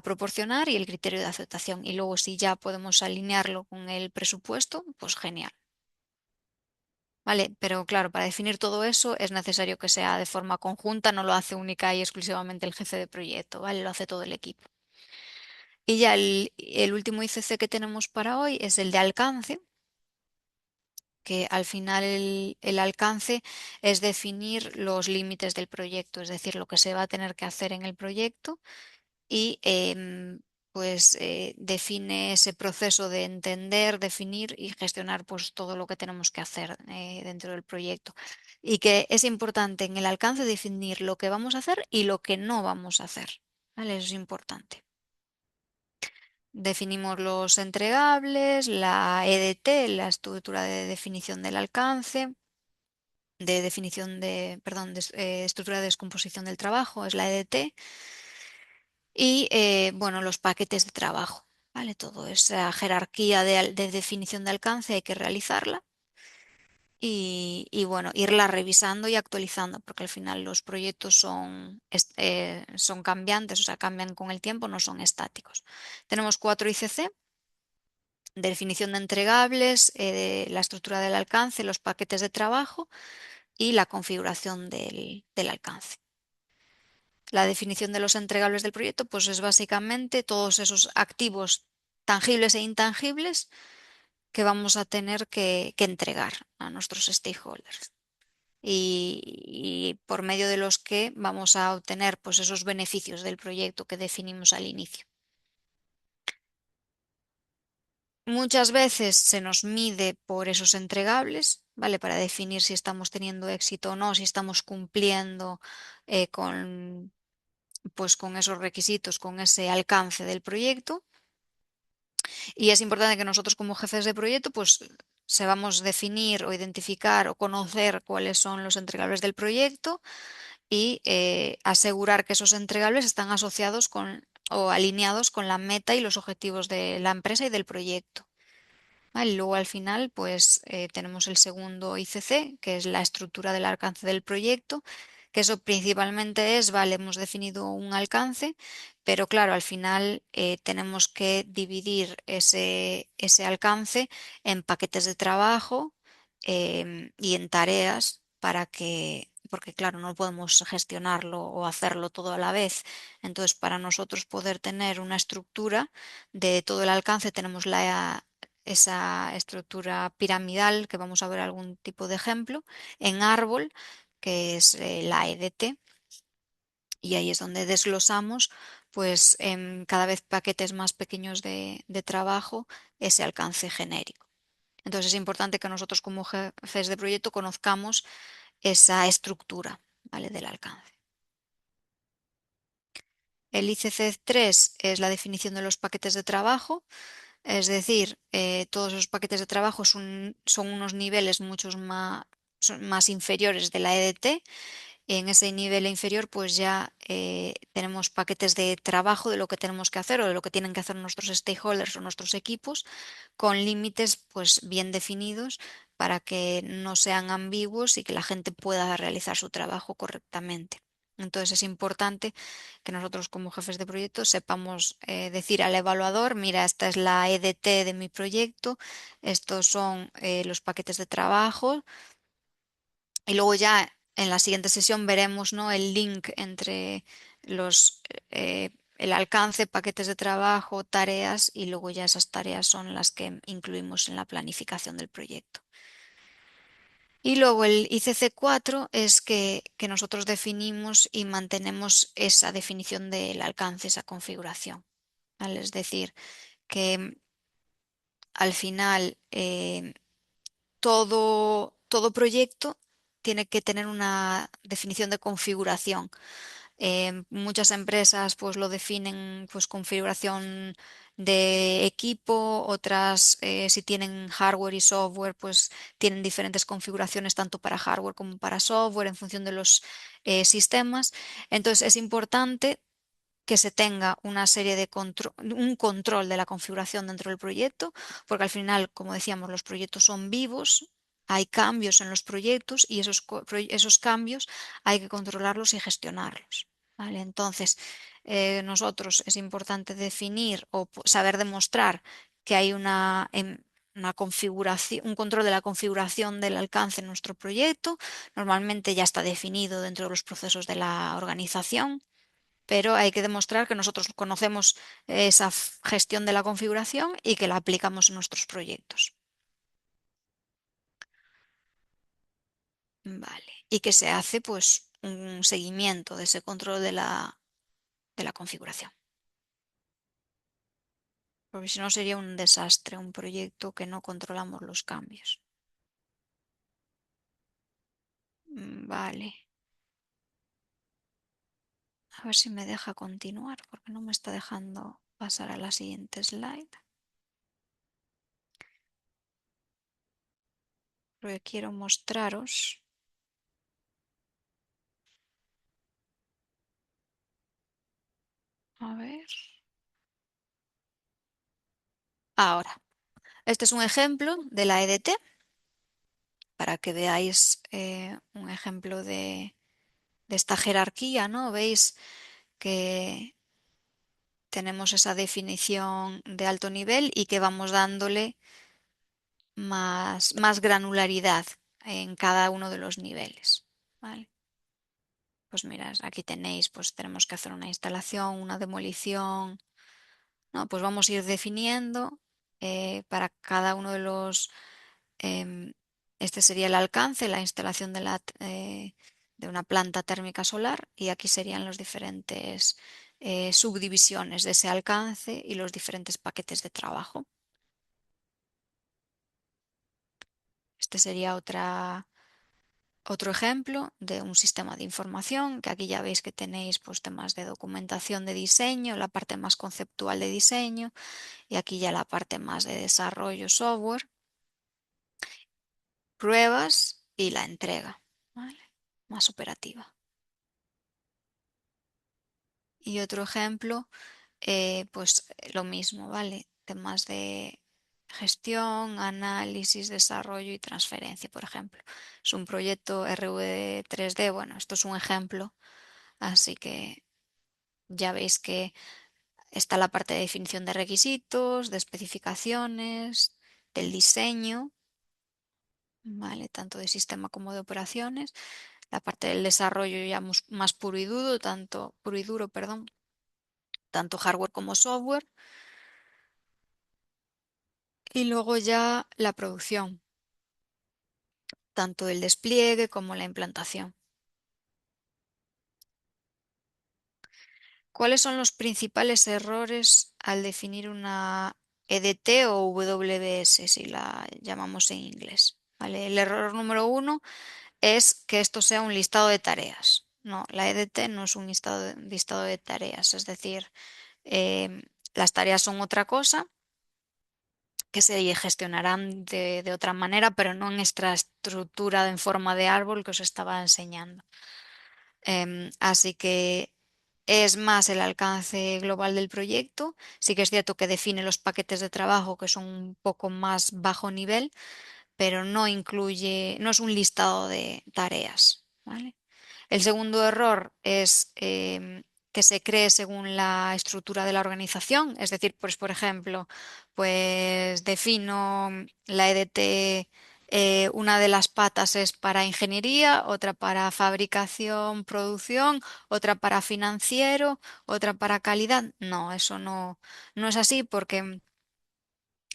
proporcionar y el criterio de aceptación. Y luego si ya podemos alinearlo con el presupuesto, pues genial. Vale, pero claro, para definir todo eso es necesario que sea de forma conjunta, no lo hace única y exclusivamente el jefe de proyecto, ¿vale? Lo hace todo el equipo. Y ya el último ICC que tenemos para hoy es el de alcance, que al final el alcance es definir los límites del proyecto, es decir, lo que se va a tener que hacer en el proyecto y pues define ese proceso de entender, definir y gestionar pues todo lo que tenemos que hacer dentro del proyecto. Y que es importante en el alcance definir lo que vamos a hacer y lo que no vamos a hacer. ¿Vale? Eso es importante. Definimos los entregables, la EDT, la estructura de definición del alcance, de definición de, perdón, estructura de descomposición del trabajo, es la EDT. Y bueno, los paquetes de trabajo, ¿vale? Toda esa jerarquía de definición de alcance hay que realizarla y bueno, irla revisando y actualizando, porque al final los proyectos son cambiantes, o sea, cambian con el tiempo, no son estáticos. Tenemos 4 ICC: definición de entregables, la estructura del alcance, los paquetes de trabajo y la configuración del alcance. La definición de los entregables del proyecto, pues es básicamente todos esos activos tangibles e intangibles que vamos a tener que entregar a nuestros stakeholders y por medio de los que vamos a obtener pues esos beneficios del proyecto que definimos al inicio. Muchas veces se nos mide por esos entregables, ¿vale? Para definir si estamos teniendo éxito o no, si estamos cumpliendo pues, con esos requisitos, con ese alcance del proyecto. Y es importante que nosotros como jefes de proyecto pues sepamos definir o identificar o conocer cuáles son los entregables del proyecto y asegurar que esos entregables están asociados con o alineados con la meta y los objetivos de la empresa y del proyecto. ¿Vale? Luego al final pues tenemos el segundo ICC, que es la estructura del alcance del proyecto, que eso principalmente es, vale, hemos definido un alcance, pero claro, al final tenemos que dividir ese alcance en paquetes de trabajo y en tareas porque claro, no podemos gestionarlo o hacerlo todo a la vez. Entonces, para nosotros poder tener una estructura de todo el alcance, tenemos esa estructura piramidal, que vamos a ver algún tipo de ejemplo, en árbol, que es la EDT, y ahí es donde desglosamos, pues en cada vez paquetes más pequeños de trabajo, ese alcance genérico. Entonces es importante que nosotros como jefes de proyecto conozcamos esa estructura, ¿vale? Del alcance. El ICC3 es la definición de los paquetes de trabajo. Es decir, todos esos paquetes de trabajo son unos niveles son más inferiores de la EDT. En ese nivel inferior, pues ya tenemos paquetes de trabajo de lo que tenemos que hacer o de lo que tienen que hacer nuestros stakeholders o nuestros equipos, con límites pues bien definidos para que no sean ambiguos y que la gente pueda realizar su trabajo correctamente. Entonces es importante que nosotros como jefes de proyecto sepamos decir al evaluador, mira, esta es la EDT de mi proyecto, estos son los paquetes de trabajo y luego ya en la siguiente sesión veremos, ¿no?, el link entre el alcance, paquetes de trabajo, tareas y luego ya esas tareas son las que incluimos en la planificación del proyecto. Y luego el ICC4 es que nosotros definimos y mantenemos esa definición del alcance, esa configuración, ¿vale? Es decir, que al final todo proyecto tiene que tener una definición de configuración. Muchas empresas pues lo definen pues configuración de equipo, otras si tienen hardware y software pues tienen diferentes configuraciones tanto para hardware como para software en función de los sistemas. Entonces es importante que se tenga una serie de un control de la configuración dentro del proyecto, porque al final, como decíamos, los proyectos son vivos, hay cambios en los proyectos y esos cambios hay que controlarlos y gestionarlos. ¿Vale? Entonces, nosotros es importante definir o saber demostrar que hay una configuración, un control de la configuración del alcance en nuestro proyecto. Normalmente ya está definido dentro de los procesos de la organización, pero hay que demostrar que nosotros conocemos esa gestión de la configuración y que la aplicamos en nuestros proyectos. Vale. Y que se hace pues un seguimiento de ese control de la configuración. porque si no sería un desastre, un proyecto que no controlamos los cambios. Vale. A ver si me deja continuar, porque no me está dejando pasar a la siguiente slide. Porque quiero mostraros. A ver. Ahora, este es un ejemplo de la EDT para que veáis un ejemplo de esta jerarquía, ¿no? Veis que tenemos esa definición de alto nivel y que vamos dándole más granularidad en cada uno de los niveles. ¿Vale? Pues mirad, aquí tenéis, pues tenemos que hacer una instalación, una demolición, ¿no? Pues vamos a ir definiendo para cada uno de los, este sería el alcance, la instalación de una planta térmica solar y aquí serían los diferentes subdivisiones de ese alcance y los diferentes paquetes de trabajo. Este sería otro ejemplo de un sistema de información, que aquí ya veis que tenéis pues, temas de documentación de diseño, la parte más conceptual de diseño y aquí ya la parte más de desarrollo software, pruebas y la entrega, ¿vale? Más operativa. Y otro ejemplo, pues lo mismo, ¿vale? Temas de gestión, análisis, desarrollo y transferencia, por ejemplo. Es un proyecto RV 3D, bueno, esto es un ejemplo, así que ya veis que está la parte de definición de requisitos, de especificaciones, del diseño, ¿vale? Tanto de sistema como de operaciones. La parte del desarrollo ya más puro y duro, puro y duro, perdón, tanto hardware como software. Y luego ya la producción, tanto el despliegue como la implantación. ¿Cuáles son los principales errores al definir una EDT o WBS, si la llamamos en inglés? ¿Vale? El error número uno es que esto sea un listado de tareas. No, la EDT no es un listado de tareas, es decir, las tareas son otra cosa que se gestionarán de otra manera, pero no en esta estructura en forma de árbol que os estaba enseñando. Así que es más el alcance global del proyecto. Sí que es cierto que define los paquetes de trabajo que son un poco más bajo nivel, pero no incluye, no es un listado de tareas, ¿vale? El segundo error es que se cree según la estructura de la organización, es decir, pues por ejemplo, pues defino la EDT, una de las patas es para ingeniería, otra para fabricación, producción, otra para financiero, otra para calidad. No, eso no es así porque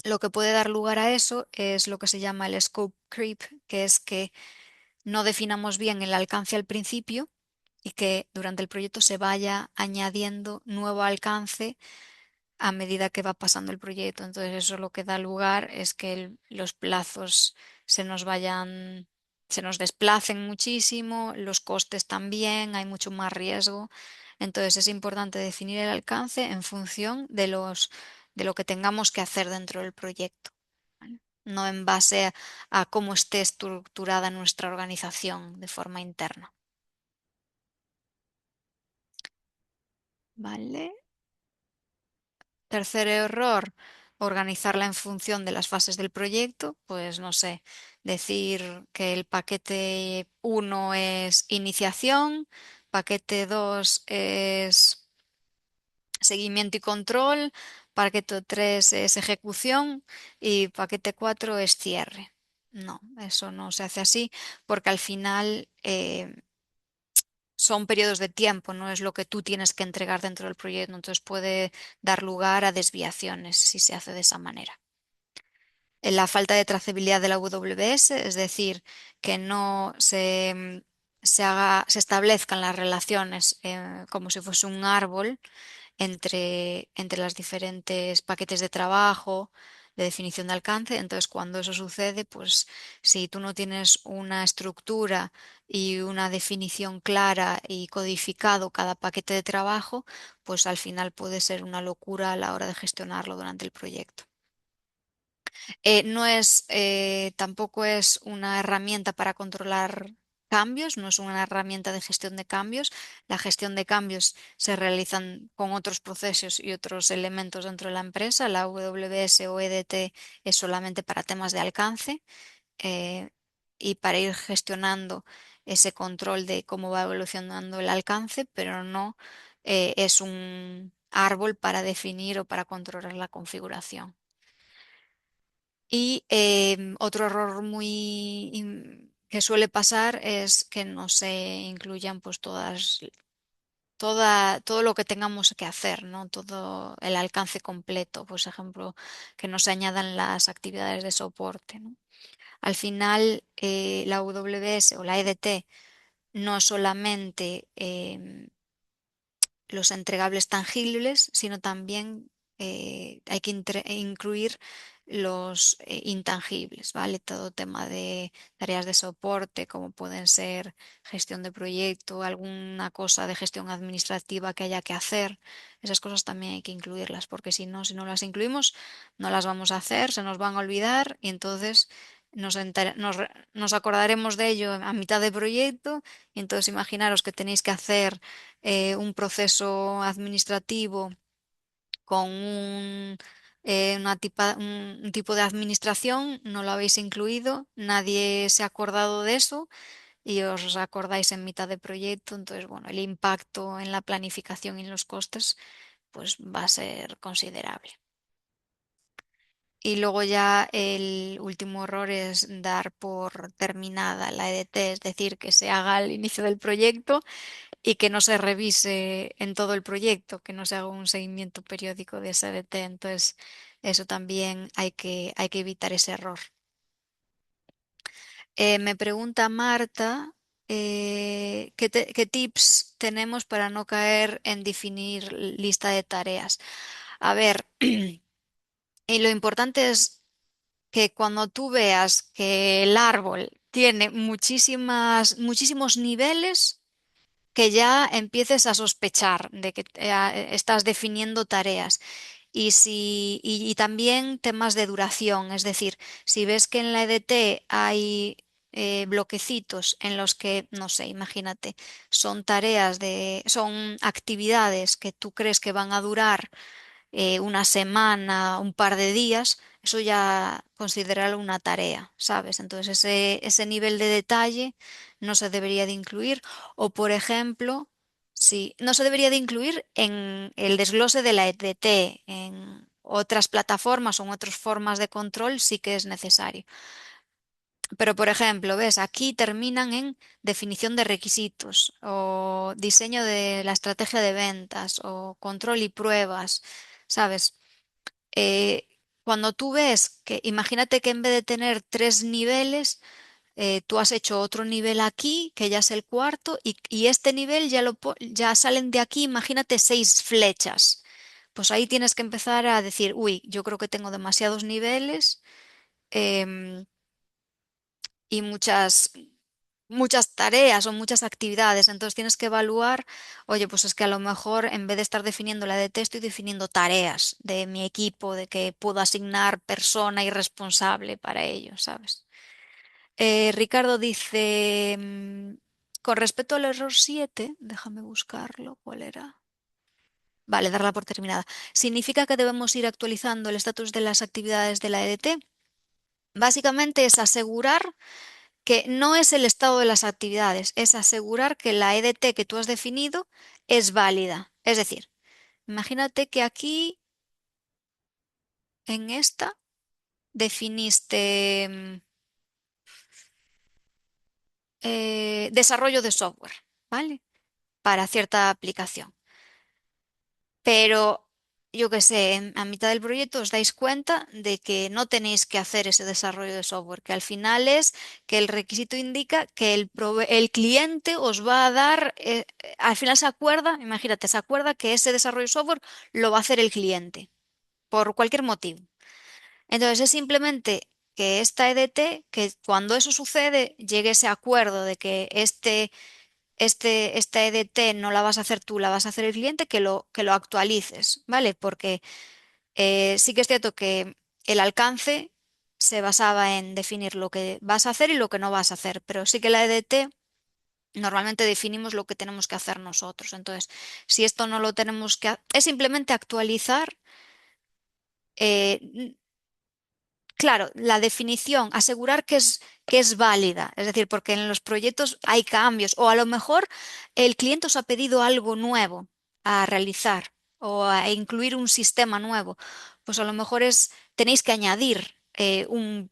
lo que puede dar lugar a eso es lo que se llama el scope creep, que es que no definamos bien el alcance al principio y que durante el proyecto se vaya añadiendo nuevo alcance a medida que va pasando el proyecto. Entonces eso lo que da lugar es que los plazos se nos desplacen muchísimo, los costes también, hay mucho más riesgo. Entonces es importante definir el alcance en función de lo que tengamos que hacer dentro del proyecto, ¿vale? No en base a cómo esté estructurada nuestra organización de forma interna. ¿Vale? Tercer error, organizarla en función de las fases del proyecto. Pues no sé, decir que el paquete 1 es iniciación, paquete 2 es seguimiento y control, paquete 3 es ejecución y paquete 4 es cierre. No, eso no se hace así porque al final son periodos de tiempo, no es lo que tú tienes que entregar dentro del proyecto, entonces puede dar lugar a desviaciones si se hace de esa manera. En la falta de trazabilidad de la WBS, es decir, que no se establezcan las relaciones como si fuese un árbol entre las diferentes paquetes de trabajo, de definición de alcance. Entonces, cuando eso sucede, pues si tú no tienes una estructura y una definición clara y codificado cada paquete de trabajo, pues al final puede ser una locura a la hora de gestionarlo durante el proyecto. No es, tampoco es una herramienta para controlar cambios, no es una herramienta de gestión de cambios. La gestión de cambios se realizan con otros procesos y otros elementos dentro de la empresa. La WS o EDT es solamente para temas de alcance, eh, y para ir gestionando ese control de cómo va evolucionando el alcance, pero no, es un árbol para definir o para controlar la configuración. Y otro error que suele pasar es que no se incluyan pues todo lo que tengamos que hacer, ¿no? Todo el alcance completo, pues ejemplo, que no se añadan las actividades de soporte, ¿no? Al final, la WS o la EDT no solamente los entregables tangibles, sino también hay que incluir los intangibles, ¿vale? Todo tema de tareas de soporte, como pueden ser gestión de proyecto, alguna cosa de gestión administrativa que haya que hacer. Esas cosas también hay que incluirlas, porque si no las incluimos, no las vamos a hacer, se nos van a olvidar y entonces nos acordaremos de ello a mitad de proyecto y entonces imaginaros que tenéis que hacer un proceso administrativo con un tipo de administración, no lo habéis incluido, nadie se ha acordado de eso y os acordáis en mitad de proyecto, entonces, bueno, el impacto en la planificación y en los costes pues va a ser considerable. Y luego ya el último error es dar por terminada la EDT, es decir, que se haga al inicio del proyecto y que no se revise en todo el proyecto, que no se haga un seguimiento periódico de ese EDT. Entonces, eso también hay que evitar ese error. Me pregunta Marta, ¿qué tips tenemos para no caer en definir lista de tareas? A ver, y lo importante es que cuando tú veas que el árbol tiene muchísimos niveles, que ya empieces a sospechar de que estás definiendo tareas. Y también temas de duración, es decir, si ves que en la EDT hay bloquecitos en los que, no sé, imagínate, son actividades que tú crees que van a durar una semana, un par de días, eso ya considerarlo una tarea, ¿sabes? Entonces ese nivel de detalle no se debería de incluir. O por ejemplo, sí, no se debería de incluir en el desglose de la EDT. En otras plataformas o en otras formas de control sí que es necesario. Pero, por ejemplo, ves, aquí terminan en definición de requisitos o diseño de la estrategia de ventas o control y pruebas, ¿sabes? eh, Cuando tú ves que, imagínate que en vez de tener tres niveles, tú has hecho otro nivel aquí, que ya es el cuarto, y este nivel ya salen de aquí, imagínate seis flechas. Pues ahí tienes que empezar a decir, uy, yo creo que tengo demasiados niveles em, y muchas tareas o muchas actividades. Entonces tienes que evaluar, oye, pues es que a lo mejor en vez de estar definiendo la de estoy definiendo tareas de mi equipo, de que puedo asignar persona y responsable para ello, ¿sabes? Ricardo dice, con respecto al error 7, déjame buscarlo, ¿cuál era? Vale, darla por terminada. ¿Significa que debemos ir actualizando el estatus de las actividades de la EDT? Básicamente es asegurar que no es el estado de las actividades, es asegurar que la EDT que tú has definido es válida. Es decir, imagínate que aquí, en esta, definiste desarrollo de software, ¿vale? Para cierta aplicación. Pero yo qué sé, a mitad del proyecto os dais cuenta de que no tenéis que hacer ese desarrollo de software, que al final es que el requisito indica que el cliente os va a dar, al final se acuerda, imagínate, se acuerda que ese desarrollo de software lo va a hacer el cliente, por cualquier motivo. Entonces es simplemente que esta EDT, que cuando eso sucede, llegue ese acuerdo de que esta EDT no la vas a hacer tú, la vas a hacer el cliente, que lo actualices, ¿vale? Porque sí que es cierto que el alcance se basaba en definir lo que vas a hacer y lo que no vas a hacer, pero sí que la EDT normalmente definimos lo que tenemos que hacer nosotros. Entonces, si esto no lo tenemos que es simplemente actualizar. Claro, la definición, asegurar que es válida, es decir, porque en los proyectos hay cambios o a lo mejor el cliente os ha pedido algo nuevo a realizar o a incluir un sistema nuevo, pues a lo mejor tenéis que añadir un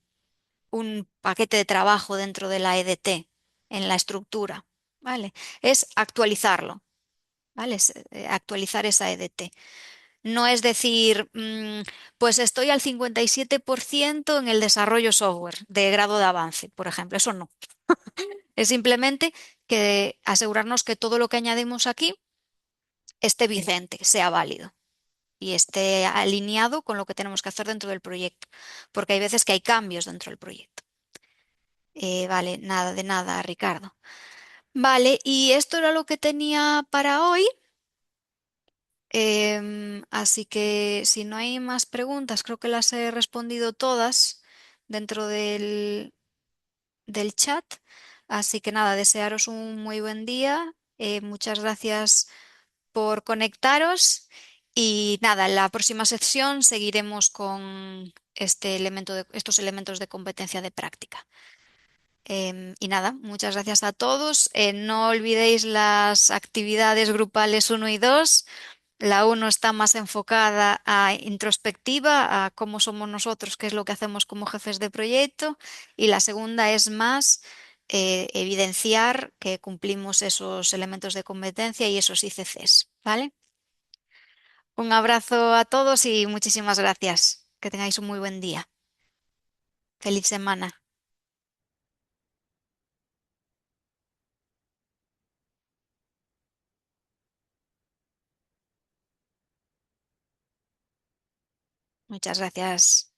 paquete de trabajo dentro de la EDT en la estructura, ¿vale? Es actualizarlo, ¿vale? Actualizar esa EDT. No es decir, pues estoy al 57% en el desarrollo software de grado de avance, por ejemplo. Eso no. Es simplemente que asegurarnos que todo lo que añadimos aquí esté vigente, sea válido y esté alineado con lo que tenemos que hacer dentro del proyecto, porque hay veces que hay cambios dentro del proyecto. Vale, nada de nada, Ricardo. Vale, y esto era lo que tenía para hoy. Así que si no hay más preguntas, creo que las he respondido todas dentro del chat. Así que nada, desearos un muy buen día. Muchas gracias por conectaros. Y nada, en la próxima sección seguiremos con estos elementos de competencia de práctica. Y nada, muchas gracias a todos. No olvidéis las actividades grupales 1 y 2. La uno está más enfocada a introspectiva, a cómo somos nosotros, qué es lo que hacemos como jefes de proyecto, y la segunda es más evidenciar que cumplimos esos elementos de competencia y esos ICCs, ¿vale? Un abrazo a todos y muchísimas gracias. Que tengáis un muy buen día. Feliz semana. Muchas gracias.